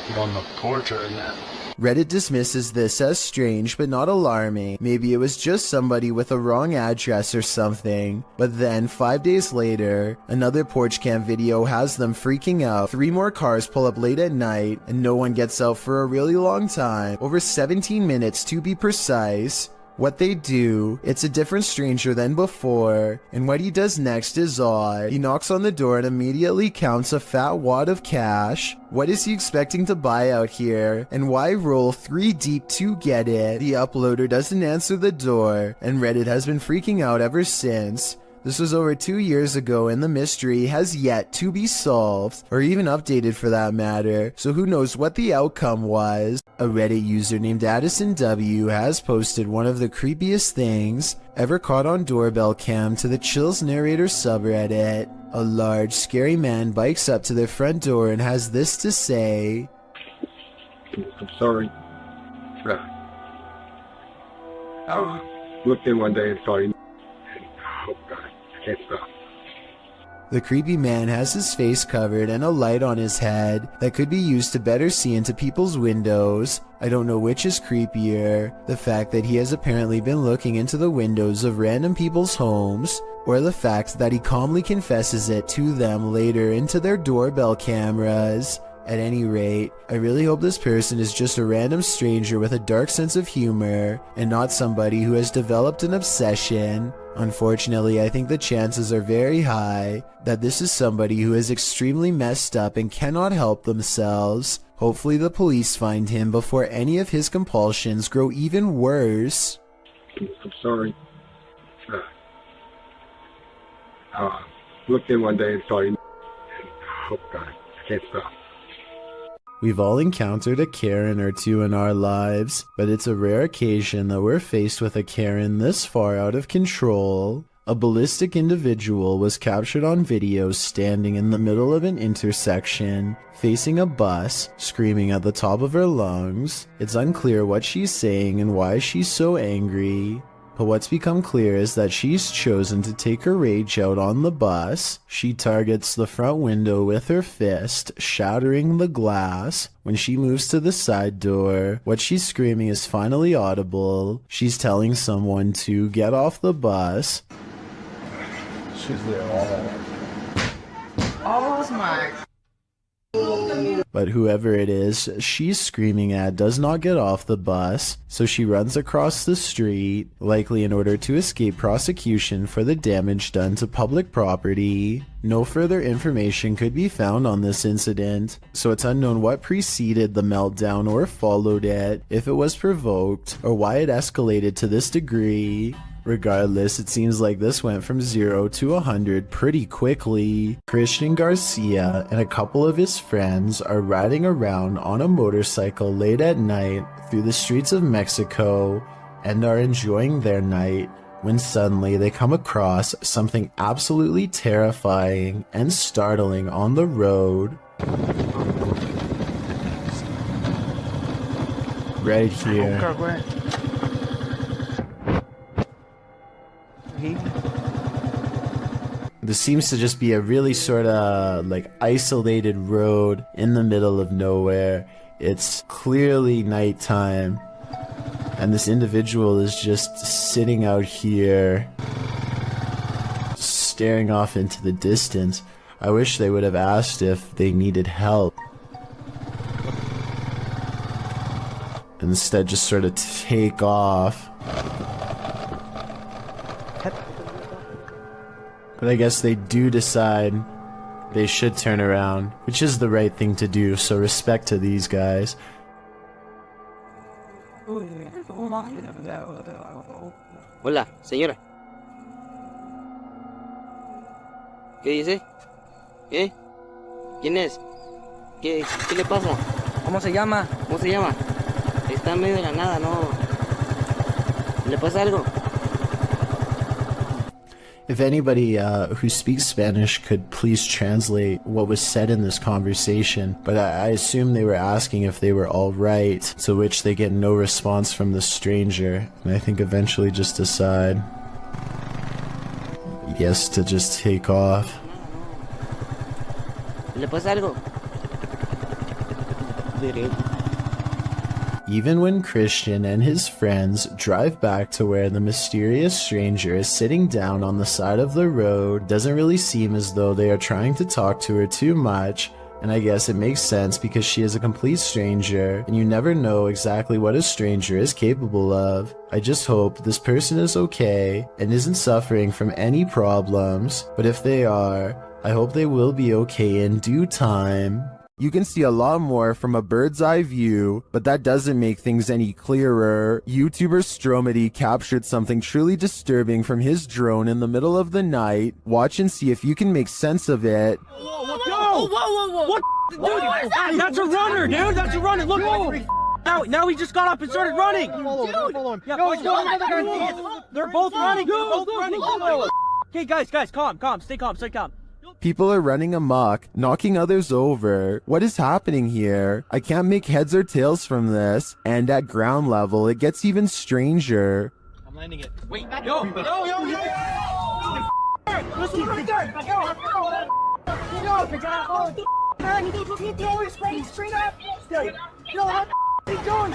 I'm on the porch right now. Reddit dismisses this as strange but not alarming. Maybe it was just somebody with a wrong address or something. But then 5 days later, another porch cam video has them freaking out. 3 more cars pull up late at night and no one gets out for a really long time. Over 17 minutes to be precise. What they do, it's a different stranger than before, and what he does next is odd. He knocks on the door and immediately counts a fat wad of cash. What is he expecting to buy out here, and why roll 3 deep to get it? The uploader doesn't answer the door, and Reddit has been freaking out ever since. This was over 2 years ago and the mystery has yet to be solved, or even updated for that matter, so who knows what the outcome was. A Reddit user named Addison W has posted one of the creepiest things ever caught on Doorbell cam to the Chills Narrator subreddit. A large, scary man bikes up to their front door and has this to say. I'm sorry. I looked in one day and saw you. Oh God, I can't stop. The creepy man has his face covered and a light on his head that could be used to better see into people's windows. I don't know which is creepier, the fact that he has apparently been looking into the windows of random people's homes, or the fact that he calmly confesses it to them later into their doorbell cameras. At any rate, I really hope this person is just a random stranger with a dark sense of humor and not somebody who has developed an obsession. Unfortunately, I think the chances are very high that this is somebody who is extremely messed up and cannot help themselves. Hopefully the police find him before any of his compulsions grow even worse. I'm sorry. Looked in one day and saw you. Oh God, I can't stop. We've all encountered a Karen or two in our lives, but it's a rare occasion that we're faced with a Karen this far out of control. A ballistic individual was captured on video standing in the middle of an intersection, facing a bus, screaming at the top of her lungs. It's unclear what she's saying and why she's so angry. But what's become clear is that she's chosen to take her rage out on the bus. She targets the front window with her fist, shattering the glass. When she moves to the side door, what she's screaming is finally audible. She's telling someone to get off the bus. She's there Oh my. But whoever it is she's screaming at does not get off the bus, so she runs across the street, likely in order to escape prosecution for the damage done to public property. No further information could be found on this incident, so it's unknown what preceded the meltdown or followed it, if it was provoked, or why it escalated to this degree. Regardless, it seems like this went from 0 to 100 pretty quickly. Christian Garcia and a couple of his friends are riding around on a motorcycle late at night through the streets of Mexico and are enjoying their night when suddenly they come across something absolutely terrifying and startling on the road. Right here. This seems to just be a really sort of like isolated road in the middle of nowhere. It's clearly nighttime, and this individual is just sitting out here staring off into the distance. I wish they would have asked if they needed help. Instead, just sort of take off. But I guess they do decide they should turn around, which is the right thing to do, so respect to these guys. Hola, señora. ¿Qué dice? ¿Qué? ¿Quién es? ¿Qué le pasa? ¿Cómo se llama? ¿Cómo se llama? Está en medio de la nada, ¿no? ¿Le pasa algo? If anybody who speaks Spanish could please translate what was said in this conversation, but I assume they were asking if they were all right, to which they get no response from the stranger, and I think eventually just decide, yes, to just take off. ¿Le pasa algo? direct. Even when Christian and his friends drive back to where the mysterious stranger is sitting down on the side of the road, it doesn't really seem as though they are trying to talk to her too much, and I guess it makes sense because she is a complete stranger, and you never know exactly what a stranger is capable of. I just hope this person is okay and isn't suffering from any problems, but if they are, I hope they will be okay in due time. You can see a lot more from a bird's eye view, but that doesn't make things any clearer. YouTuber Stromedy captured something truly disturbing from his drone in the middle of the night. Watch and see if you can make sense of it. Whoa! What? Dude, that's a runner, dude. That's a runner. Look. Now he just got up and started running. Follow him. Yeah, they're both running. Okay, guys, calm. Stay calm. People are running amok, knocking others over. What is happening here? I can't make heads or tails from this. And at ground level, it gets even stranger. I'm landing it. Wait, yo! Listen right there! Straight up! What are you doing?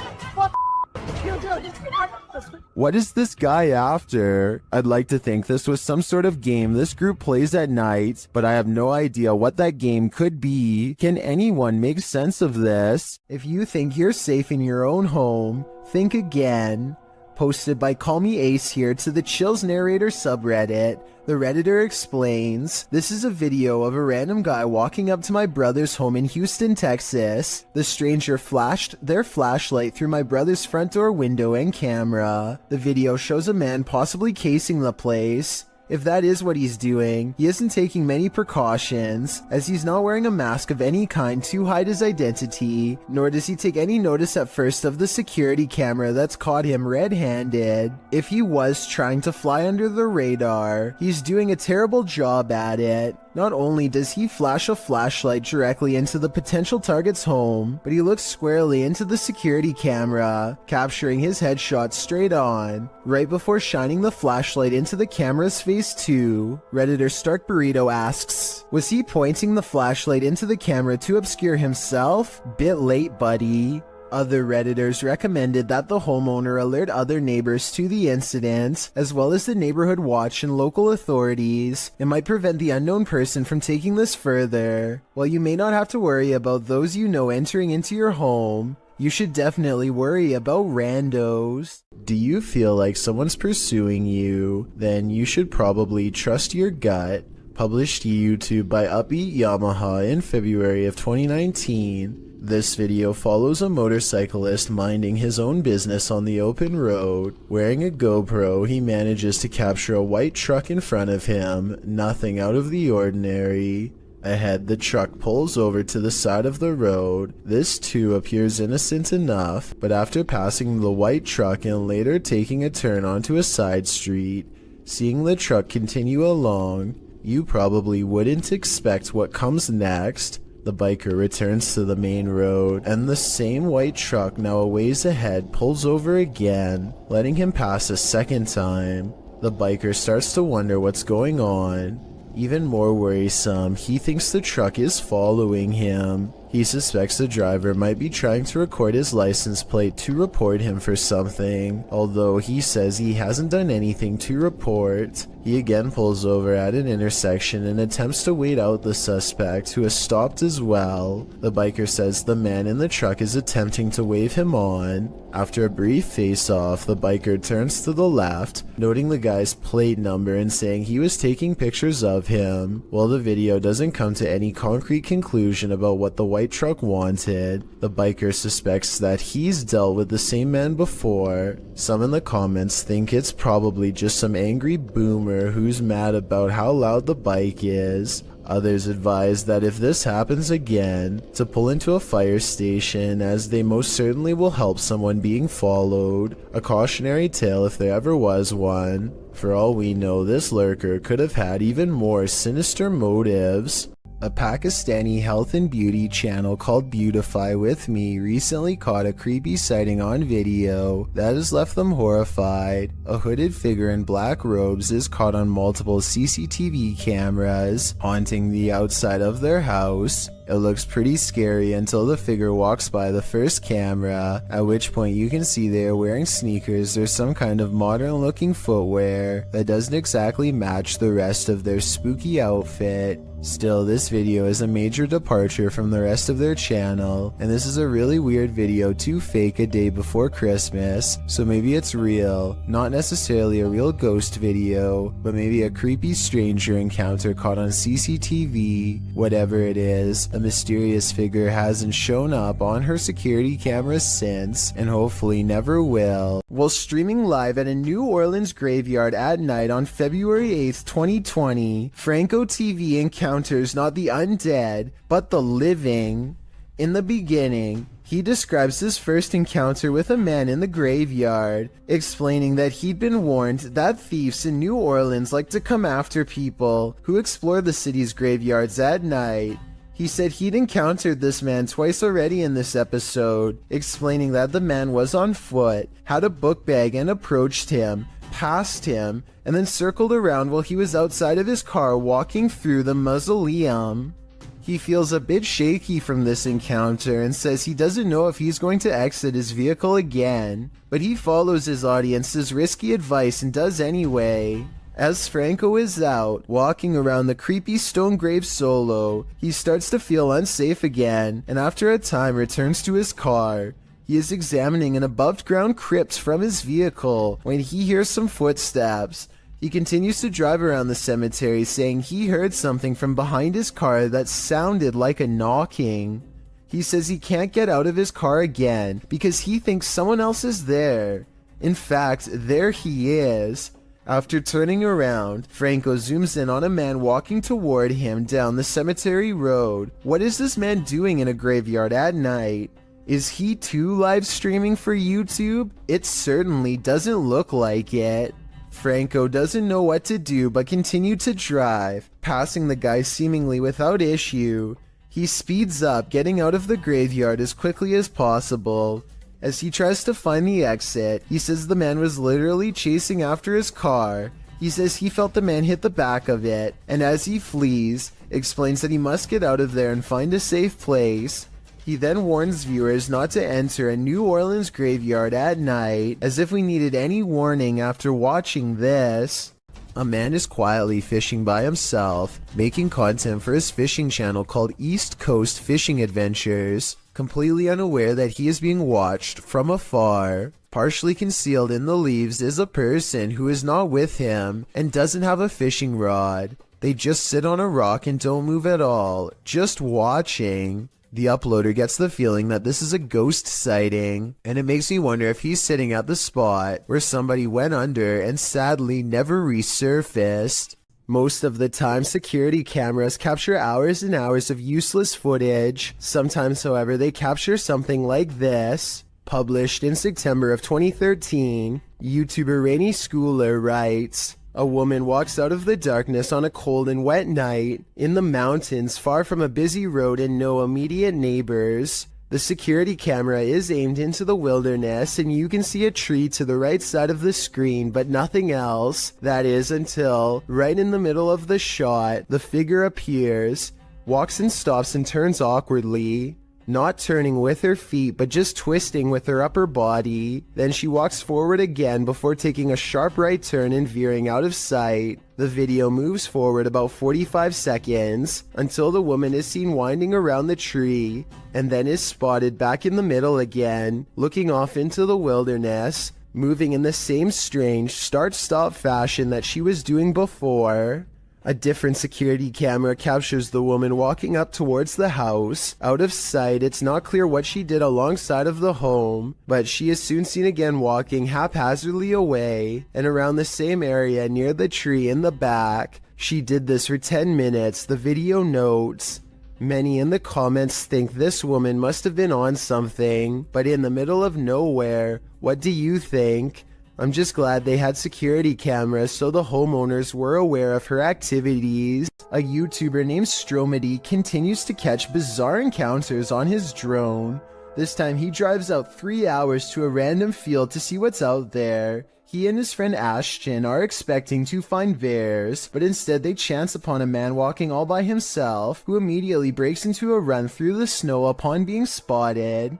What is this guy after? I'd like to think this was some sort of game this group plays at night, but I have no idea what that game could be. Can anyone make sense of this? If you think you're safe in your own home, think again. Posted by Call Me Ace here to the Chills Narrator subreddit. The Redditor explains, this is a video of a random guy walking up to my brother's home in Houston, Texas. The stranger flashed their flashlight through my brother's front door window and camera. The video shows a man possibly casing the place. If that is what he's doing, he isn't taking many precautions, as he's not wearing a mask of any kind to hide his identity, nor does he take any notice at first of the security camera that's caught him red-handed. If he was trying to fly under the radar, he's doing a terrible job at it. Not only does he flash a flashlight directly into the potential target's home, but he looks squarely into the security camera, capturing his headshot straight on, right before shining the flashlight into the camera's face too. Redditor Stark Burrito asks, was he pointing the flashlight into the camera to obscure himself? Bit late, buddy. Other Redditors recommended that the homeowner alert other neighbors to the incident, as well as the neighborhood watch and local authorities. It might prevent the unknown person from taking this further. While you may not have to worry about those you know entering into your home, you should definitely worry about randos. Do you feel like someone's pursuing you? Then you should probably trust your gut. Published to YouTube by Upbeat Yamaha in February of 2019. This video follows a motorcyclist minding his own business on the open road. Wearing a GoPro, he manages to capture a white truck in front of him, nothing out of the ordinary. Ahead, the truck pulls over to the side of the road. This too appears innocent enough, but after passing the white truck and later taking a turn onto a side street, seeing the truck continue along, you probably wouldn't expect what comes next. The biker returns to the main road, and the same white truck now a ways ahead pulls over again, letting him pass a second time. The biker starts to wonder what's going on. Even more worrisome, he thinks the truck is following him. He suspects the driver might be trying to record his license plate to report him for something, although he says he hasn't done anything to report. He again pulls over at an intersection and attempts to wait out the suspect, who has stopped as well. The biker says the man in the truck is attempting to wave him on. After a brief face-off, the biker turns to the left, noting the guy's plate number and saying he was taking pictures of him. While the video doesn't come to any concrete conclusion about what the white truck wanted, the biker suspects that he's dealt with the same man before. Some in the comments think it's probably just some angry boomer who's mad about how loud the bike is. Others advise that if this happens again, to pull into a fire station, as they most certainly will help someone being followed. A cautionary tale if there ever was one. For all we know, this lurker could have had even more sinister motives. A Pakistani health and beauty channel called Beautify With Me recently caught a creepy sighting on video that has left them horrified. A hooded figure in black robes is caught on multiple CCTV cameras, haunting the outside of their house. It looks pretty scary until the figure walks by the first camera, at which point you can see they are wearing sneakers or some kind of modern looking footwear that doesn't exactly match the rest of their spooky outfit. Still, this video is a major departure from the rest of their channel, and this is a really weird video to fake a day before Christmas, so maybe it's real, not necessarily a real ghost video, but maybe a creepy stranger encounter caught on CCTV. Whatever it is, a mysterious figure hasn't shown up on her security cameras since, and hopefully never will. While streaming live at a New Orleans graveyard at night on February 8th, 2020, Franco TV encounters not the undead, but the living. In the beginning, he describes his first encounter with a man in the graveyard, explaining that he'd been warned that thieves in New Orleans like to come after people who explore the city's graveyards at night. He said he'd encountered this man twice already in this episode, explaining that the man was on foot, had a book bag and approached him, passed him, and then circled around while he was outside of his car walking through the mausoleum. He feels a bit shaky from this encounter and says he doesn't know if he's going to exit his vehicle again, but he follows his audience's risky advice and does anyway. As Franco is out, walking around the creepy stone grave solo, he starts to feel unsafe again, and after a time returns to his car. He is examining an above-ground crypt from his vehicle when he hears some footsteps. He continues to drive around the cemetery, saying he heard something from behind his car that sounded like a knocking. He says he can't get out of his car again because he thinks someone else is there. In fact, there he is. After turning around, Franco zooms in on a man walking toward him down the cemetery road. What is this man doing in a graveyard at night? Is he too live streaming for YouTube? It certainly doesn't look like it. Franco doesn't know what to do but continue to drive, passing the guy seemingly without issue. He speeds up, getting out of the graveyard as quickly as possible. As he tries to find the exit, he says the man was literally chasing after his car. He says he felt the man hit the back of it, and as he flees, explains that he must get out of there and find a safe place. He then warns viewers not to enter a New Orleans graveyard at night, as if we needed any warning after watching this. A man is quietly fishing by himself, making content for his fishing channel called East Coast Fishing Adventures, completely unaware that he is being watched from afar. Partially concealed in the leaves is a person who is not with him and doesn't have a fishing rod. They just sit on a rock and don't move at all, just watching. The uploader gets the feeling that this is a ghost sighting, and it makes me wonder if he's sitting at the spot where somebody went under and sadly never resurfaced. Most of the time, security cameras capture hours and hours of useless footage. Sometimes, however, they capture something like this. Published in September of 2013, YouTuber Rainy Schooler writes, "A woman walks out of the darkness on a cold and wet night in the mountains far from a busy road and no immediate neighbors. The security camera is aimed into the wilderness and you can see a tree to the right side of the screen but nothing else. That is until, right in the middle of the shot, the figure appears, walks and stops and turns awkwardly. Not turning with her feet but just twisting with her upper body. Then she walks forward again before taking a sharp right turn and veering out of sight. The video moves forward about 45 seconds until the woman is seen winding around the tree and then is spotted back in the middle again, looking off into the wilderness, moving in the same strange start-stop fashion that she was doing before." A different security camera captures the woman walking up towards the house. Out of sight, it's not clear what she did alongside of the home, but she is soon seen again walking haphazardly away and around the same area near the tree in the back. She did this for 10 minutes, the video notes. Many in the comments think this woman must have been on something, but in the middle of nowhere. What do you think? I'm just glad they had security cameras so the homeowners were aware of her activities. A YouTuber named Stromedy continues to catch bizarre encounters on his drone. This time he drives out 3 hours to a random field to see what's out there. He and his friend Ashton are expecting to find bears, but instead they chance upon a man walking all by himself, who immediately breaks into a run through the snow upon being spotted.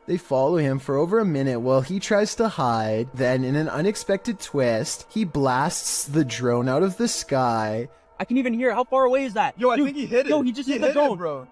They follow him for over a minute while he tries to hide, then in an unexpected twist, he blasts the drone out of the sky. I can even hear it. How far away is that? Yo, I Dude, think he hit it. Yo, he just hit the it, drone. bro.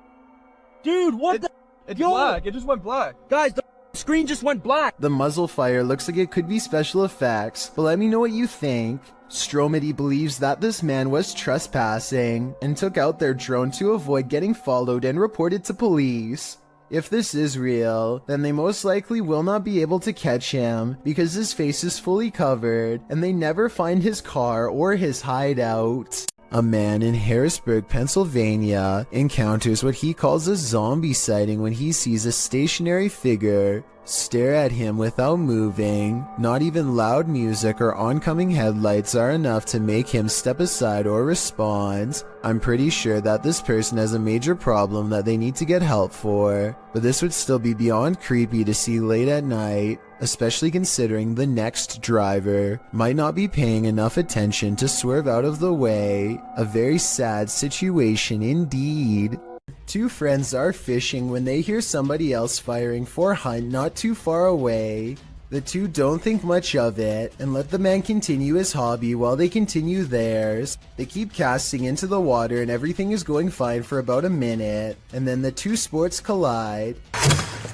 Dude, what the? It's Yo! black. It just went black. Guys, the screen just went black. The muzzle fire looks like it could be special effects, but let me know what you think. Stromedy believes that this man was trespassing and took out their drone to avoid getting followed and reported to police. If this is real, then they most likely will not be able to catch him because his face is fully covered and they never find his car or his hideout. A man in Harrisburg, Pennsylvania encounters what he calls a zombie sighting when he sees a stationary figure stare at him without moving. Not even loud music or oncoming headlights are enough to make him step aside or respond. I'm pretty sure that this person has a major problem that they need to get help for, but this would still be beyond creepy to see late at night, especially considering the next driver might not be paying enough attention to swerve out of the way. A very sad situation indeed. Two friends are fishing when they hear somebody else firing for a hunt not too far away. The two don't think much of it and let the man continue his hobby while they continue theirs. They keep casting into the water and everything is going fine for about a minute, and then the two sports collide.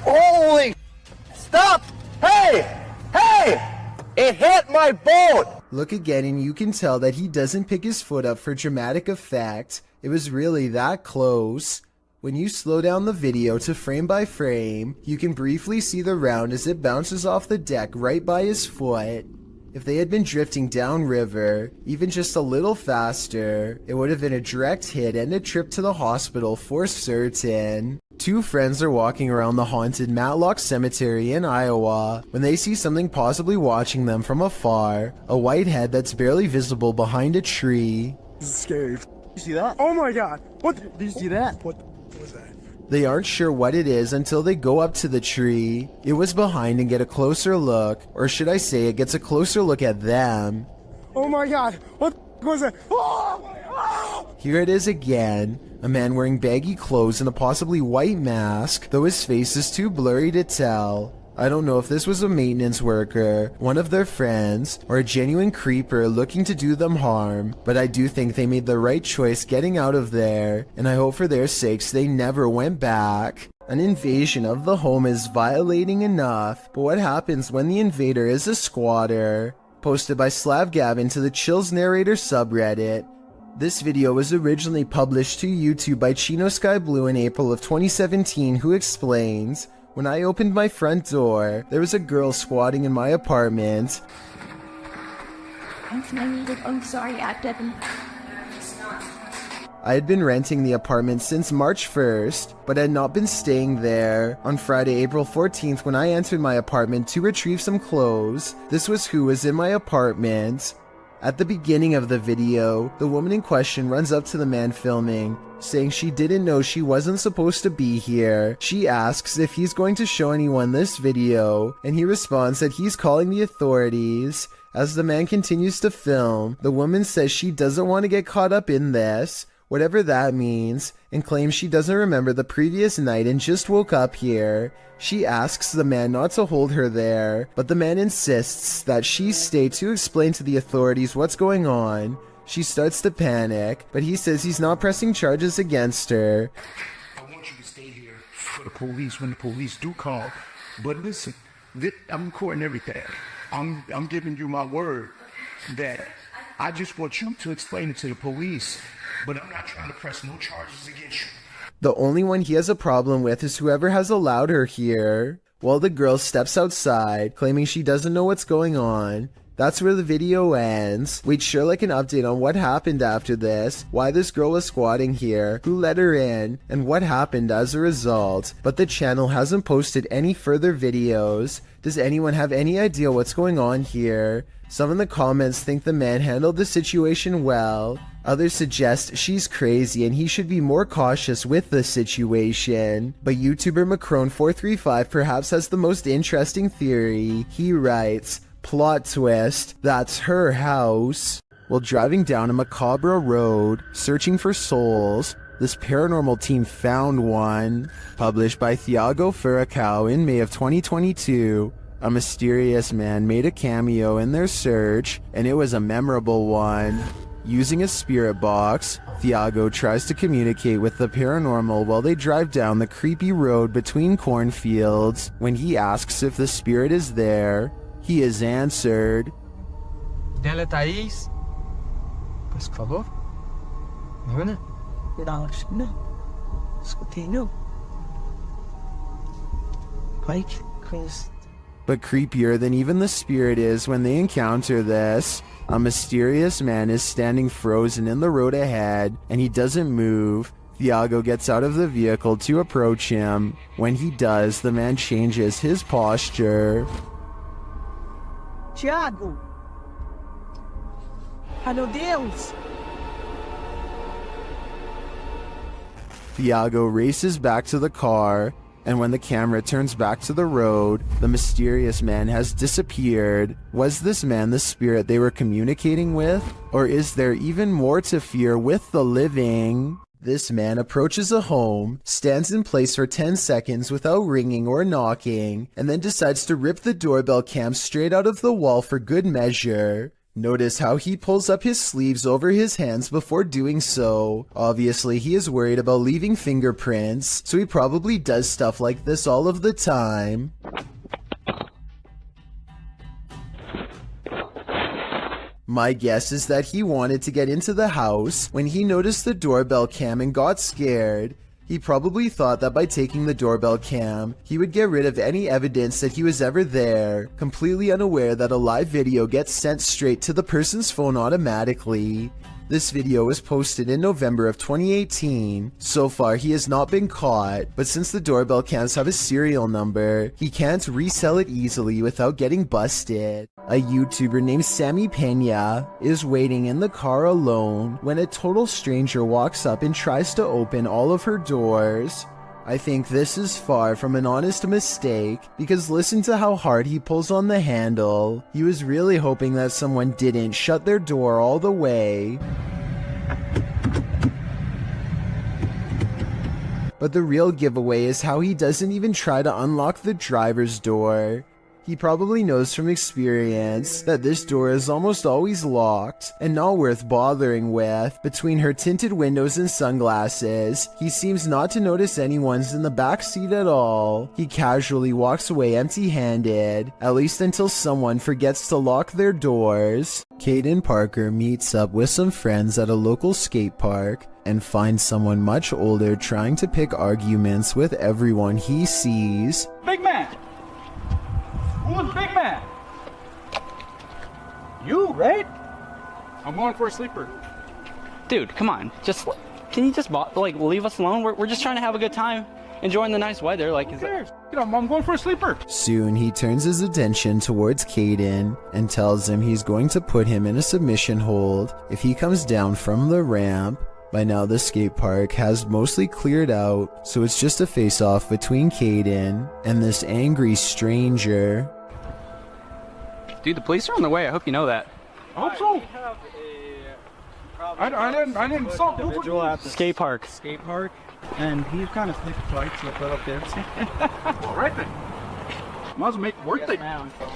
Holy! Stop! Hey! Hey! It hit my boat! Look again and you can tell that he doesn't pick his foot up for dramatic effect. It was really that close. When you slow down the video to frame by frame, you can briefly see the round as it bounces off the deck right by his foot. If they had been drifting downriver, even just a little faster, it would have been a direct hit and a trip to the hospital for certain. Two friends are walking around the haunted Matlock Cemetery in Iowa when they see something possibly watching them from afar, a white head that's barely visible behind a tree. This is scary. You see that? Oh my god! What? Did you see that? What was that? They aren't sure what it is until they go up to the tree. It was behind and get a closer look, or should I say it gets a closer look at them. Oh my god! What was that? Oh! Oh! Here it is again. A man wearing baggy clothes and a possibly white mask, though his face is too blurry to tell. I don't know if this was a maintenance worker, one of their friends, or a genuine creeper looking to do them harm, but I do think they made the right choice getting out of there, and I hope for their sakes they never went back. An invasion of the home is violating enough, but what happens when the invader is a squatter? Posted by SlavGavin to the Chills Narrator subreddit. This video was originally published to YouTube by Chino Sky Blue in April of 2017, who explains, "When I opened my front door, there was a girl squatting in my apartment. I'm sorry, Devin. I had been renting the apartment since March 1st, but had not been staying there. On Friday, April 14th, when I entered my apartment to retrieve some clothes, this was who was in my apartment." At the beginning of the video, the woman in question runs up to the man filming, saying she didn't know she wasn't supposed to be here. She asks if he's going to show anyone this video, and he responds that he's calling the authorities. As the man continues to film, the woman says she doesn't want to get caught up in this, whatever that means, and claims she doesn't remember the previous night and just woke up here. She asks the man not to hold her there, but the man insists that she stay to explain to the authorities what's going on. She starts to panic, but he says he's not pressing charges against her. I want you to stay here for the police when the police do call. But listen, I'm recording everything. I'm giving you my word that I just want you to explain it to the police, but I'm not trying to press no charges against you. The only one he has a problem with is whoever has allowed her here. While the girl steps outside, claiming she doesn't know what's going on. That's where the video ends. We'd sure like an update on what happened after this, why this girl was squatting here, who let her in, and what happened as a result. But the channel hasn't posted any further videos. Does anyone have any idea what's going on here? Some in the comments think the man handled the situation well. Others suggest she's crazy and he should be more cautious with the situation. But YouTuber Macron435 perhaps has the most interesting theory. He writes, Plot twist, that's her house. While driving down a macabre road, searching for souls, this paranormal team found one. Published by Thiago Furacao in May of 2022, a mysterious man made a cameo in their search, and it was a memorable one. Using a spirit box, Thiago tries to communicate with the paranormal while they drive down the creepy road between cornfields. When he asks if the spirit is there, he is answered. Dela Thaís. Por favor. Não. Não. Escutei não. But creepier than even the spirit is when they encounter this, a mysterious man is standing frozen in the road ahead, and he doesn't move. Thiago gets out of the vehicle to approach him. When he does, the man changes his posture. Thiago! Meu Deus! Thiago races back to the car, and when the camera turns back to the road, the mysterious man has disappeared. Was this man the spirit they were communicating with? Or is there even more to fear with the living? This man approaches a home, stands in place for 10 seconds without ringing or knocking, and then decides to rip the doorbell cam straight out of the wall for good measure. Notice how he pulls up his sleeves over his hands before doing so. Obviously, he is worried about leaving fingerprints, so he probably does stuff like this all of the time. My guess is that he wanted to get into the house when he noticed the doorbell cam and got scared. He probably thought that by taking the doorbell cam, he would get rid of any evidence that he was ever there, completely unaware that a live video gets sent straight to the person's phone automatically. This video was posted in November of 2018. So far, he has not been caught, but since the doorbell cams have a serial number, he can't resell it easily without getting busted. A YouTuber named Sammy Pena is waiting in the car alone when a total stranger walks up and tries to open all of her doors. I think this is far from an honest mistake, because listen to how hard he pulls on the handle. He was really hoping that someone didn't shut their door all the way. But the real giveaway is how he doesn't even try to unlock the driver's door. He probably knows from experience that this door is almost always locked and not worth bothering with. Between her tinted windows and sunglasses, he seems not to notice anyone's in the back seat at all. He casually walks away empty-handed, at least until someone forgets to lock their doors. Caden Parker meets up with some friends at a local skate park and finds someone much older trying to pick arguments with everyone he sees. Big man! Who's big man? You, right? I'm going for a sleeper. Dude, come on. Can you just leave us alone? We're just trying to have a good time, enjoying the nice weather. Like, is it? I'm going for a sleeper. Soon he turns his attention towards Caden and tells him he's going to put him in a submission hold if he comes down from the ramp. By now the skate park has mostly cleared out, so it's just a face-off between Caden and this angry stranger. Dude, the police are on the way. I hope you know that. I hope so. I didn't stop. Individual at the skate park, And he's kind of sneaky flight, so I put up there. All right then. Might as well make it worth it.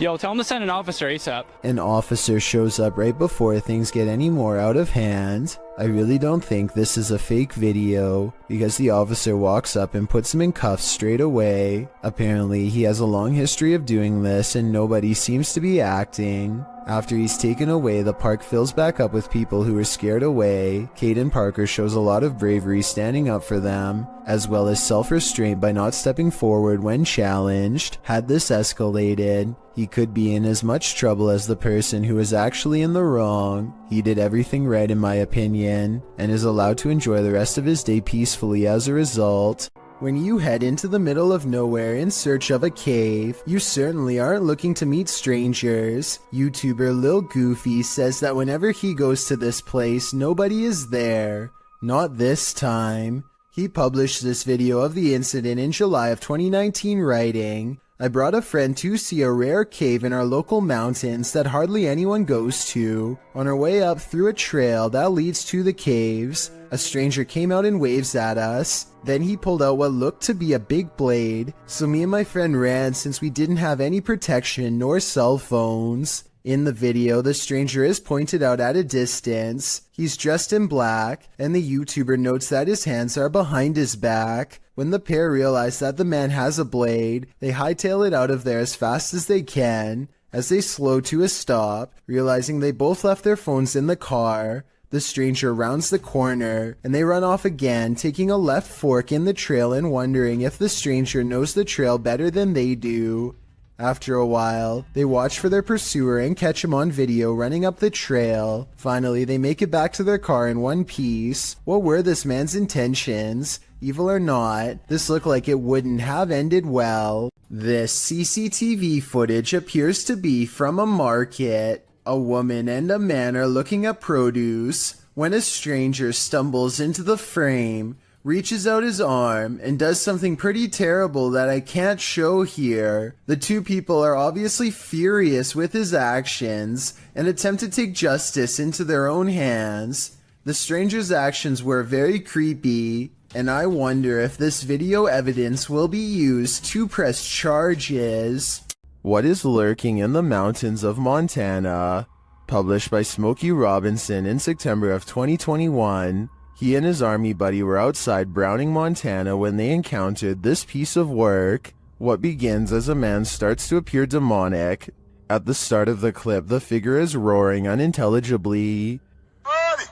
Yo, tell him to send an officer ASAP. An officer shows up right before things get any more out of hand. I really don't think this is a fake video, because the officer walks up and puts him in cuffs straight away. Apparently, he has a long history of doing this and nobody seems to be acting. After he's taken away, the park fills back up with people who are scared away. Caden Parker shows a lot of bravery standing up for them, as well as self-restraint by not stepping forward when challenged. Had this escalated, he could be in as much trouble as the person who is actually in the wrong. He did everything right in my opinion, and is allowed to enjoy the rest of his day peacefully as a result. When you head into the middle of nowhere in search of a cave, you certainly aren't looking to meet strangers. YouTuber Lil Goofy says that whenever he goes to this place, nobody is there. Not this time. He published this video of the incident in July of 2019 writing, I brought a friend to see a rare cave in our local mountains that hardly anyone goes to. On our way up through a trail that leads to the caves, a stranger came out and waves at us. Then he pulled out what looked to be a big blade, so me and my friend ran since we didn't have any protection nor cell phones. In the video, the stranger is pointed out at a distance. He's dressed in black, and the YouTuber notes that his hands are behind his back. When the pair realize that the man has a blade, they hightail it out of there as fast as they can. As they slow to a stop, realizing they both left their phones in the car, the stranger rounds the corner, and they run off again, taking a left fork in the trail and wondering if the stranger knows the trail better than they do. After a while, they watch for their pursuer and catch him on video running up the trail. Finally, they make it back to their car in one piece. What were this man's intentions? Evil or not, this looked like it wouldn't have ended well. This CCTV footage appears to be from a market. A woman and a man are looking at produce when a stranger stumbles into the frame, reaches out his arm, and does something pretty terrible that I can't show here. The two people are obviously furious with his actions and attempt to take justice into their own hands. The stranger's actions were very creepy, and I wonder if this video evidence will be used to press charges. What is lurking in the mountains of Montana? Published by Smokey Robinson in September of 2021. He and his army buddy were outside Browning, Montana when they encountered this piece of work. What begins as a man starts to appear demonic. At the start of the clip, the figure is roaring unintelligibly. Buddy!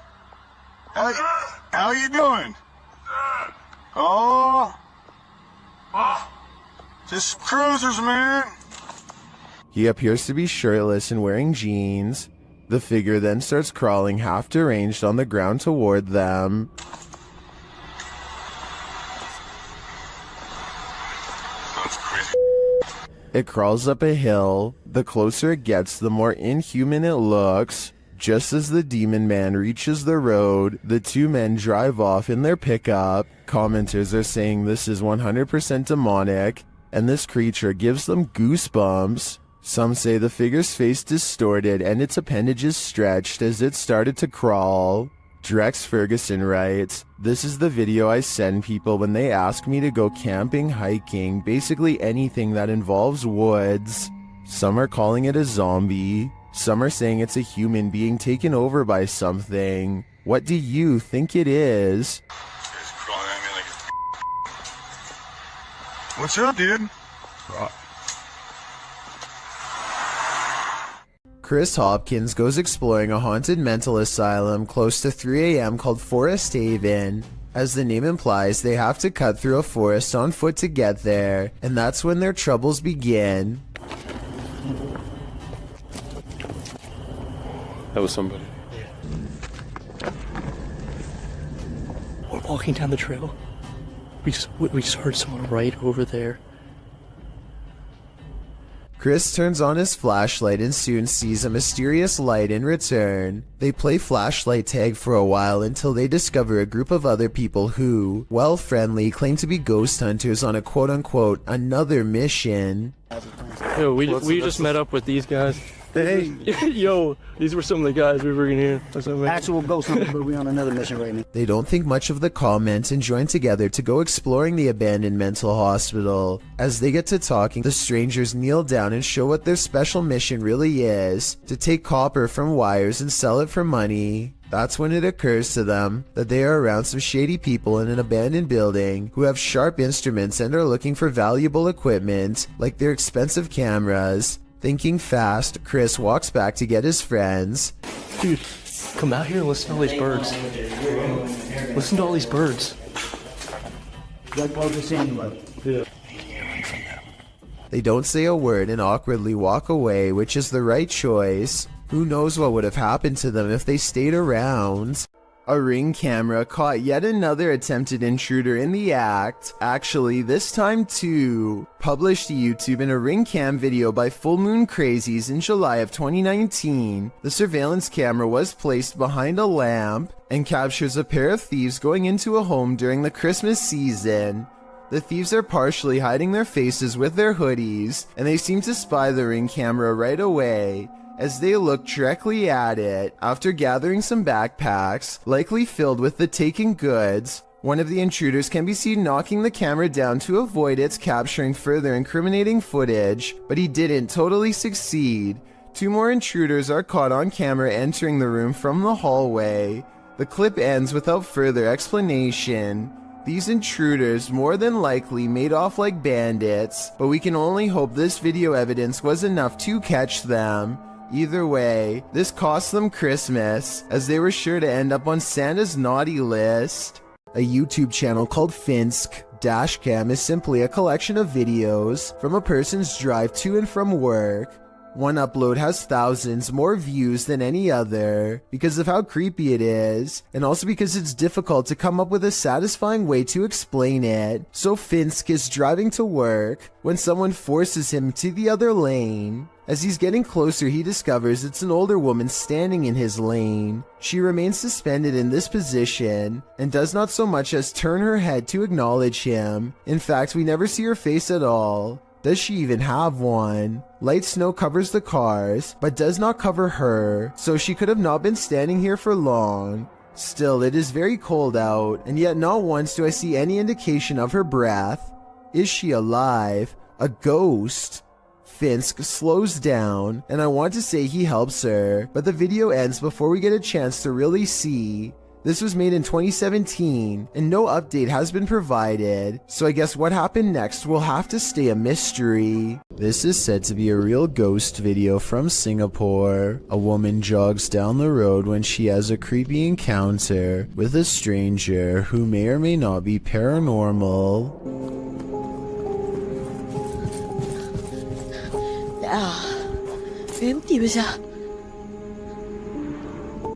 How you doing? Oh! Just cruisers, man! He appears to be shirtless and wearing jeans. The figure then starts crawling half deranged on the ground toward them. That's crazy. It crawls up a hill. The closer it gets, the more inhuman it looks. Just as the demon man reaches the road, the two men drive off in their pickup. Commenters are saying this is 100% demonic, and this creature gives them goosebumps. Some say the figure's face distorted and its appendages stretched as it started to crawl. Drex Ferguson writes, "This is the video I send people when they ask me to go camping, hiking, basically anything that involves woods. Some are calling it a zombie. Some are saying it's a human being taken over by something. What do you think it is?" It's crawling at me like What's up, dude? Chris Hopkins goes exploring a haunted mental asylum close to 3 a.m. called Forest Haven. As the name implies, they have to cut through a forest on foot to get there, and that's when their troubles begin. That was somebody. We're walking down the trail. We just heard someone right over there. Chris turns on his flashlight and soon sees a mysterious light in return. They play flashlight tag for a while until they discover a group of other people who, while friendly, claim to be ghost hunters on a quote-unquote another mission. Yo, we just met up with these guys. Hey, yo, these were some of the guys we were in here. Actual ghost hunter, but we're on another mission right now. They don't think much of the comments and join together to go exploring the abandoned mental hospital. As they get to talking, the strangers kneel down and show what their special mission really is: to take copper from wires and sell it for money. That's when it occurs to them that they are around some shady people in an abandoned building who have sharp instruments and are looking for valuable equipment, like their expensive cameras. Thinking fast, Chris walks back to get his friends. Dude, come out here and listen to all these birds. Listen to all these birds. They don't say a word and awkwardly walk away, which is the right choice. Who knows what would have happened to them if they stayed around? A Ring camera caught yet another attempted intruder in the act. Actually, this time too. Published to YouTube in a Ring cam video by Full Moon Crazies in July of 2019. The surveillance camera was placed behind a lamp and captures a pair of thieves going into a home during the Christmas season. The thieves are partially hiding their faces with their hoodies, and they seem to spy the ring camera right away as they look directly at it after gathering some backpacks, likely filled with the taken goods. One of the intruders can be seen knocking the camera down to avoid its capturing further incriminating footage, but he didn't totally succeed. 2 more intruders are caught on camera entering the room from the hallway. The clip ends without further explanation. These intruders more than likely made off like bandits, but we can only hope this video evidence was enough to catch them. Either way, this cost them Christmas, as they were sure to end up on Santa's naughty list. A YouTube channel called Finsk Dashcam is simply a collection of videos from a person's drive to and from work. One upload has thousands more views than any other because of how creepy it is, and also because it's difficult to come up with a satisfying way to explain it. So Finsk is driving to work when someone forces him to the other lane. As he's getting closer, he discovers it's an older woman standing in his lane. She remains suspended in this position and does not so much as turn her head to acknowledge him. In fact, we never see her face at all. Does she even have one? Light snow covers the cars, but does not cover her, so she could have not been standing here for long. Still, it is very cold out, and yet not once do I see any indication of her breath. Is she alive? A ghost? Finsk slows down, and I want to say he helps her, but the video ends before we get a chance to really see. This was made in 2017, and no update has been provided, so I guess what happened next will have to stay a mystery. This is said to be a real ghost video from Singapore. A woman jogs down the road when she has a creepy encounter with a stranger who may or may not be paranormal.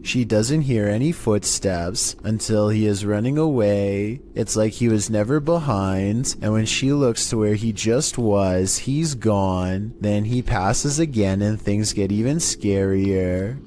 She doesn't hear any footsteps until he is running away. It's like he was never behind, and when she looks to where he just was, he's gone. Then he passes again and things get even scarier.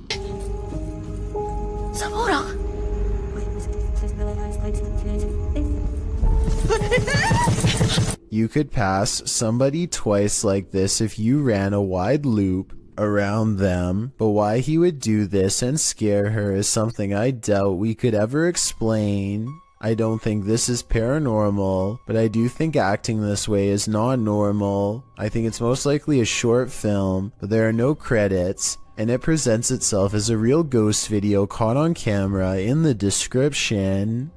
You could pass somebody twice like this if you ran a wide loop around them, but why he would do this and scare her is something I doubt we could ever explain. I don't think this is paranormal, but I do think acting this way is not normal. I think it's most likely a short film, but there are no credits, and it presents itself as a real ghost video caught on camera in the description.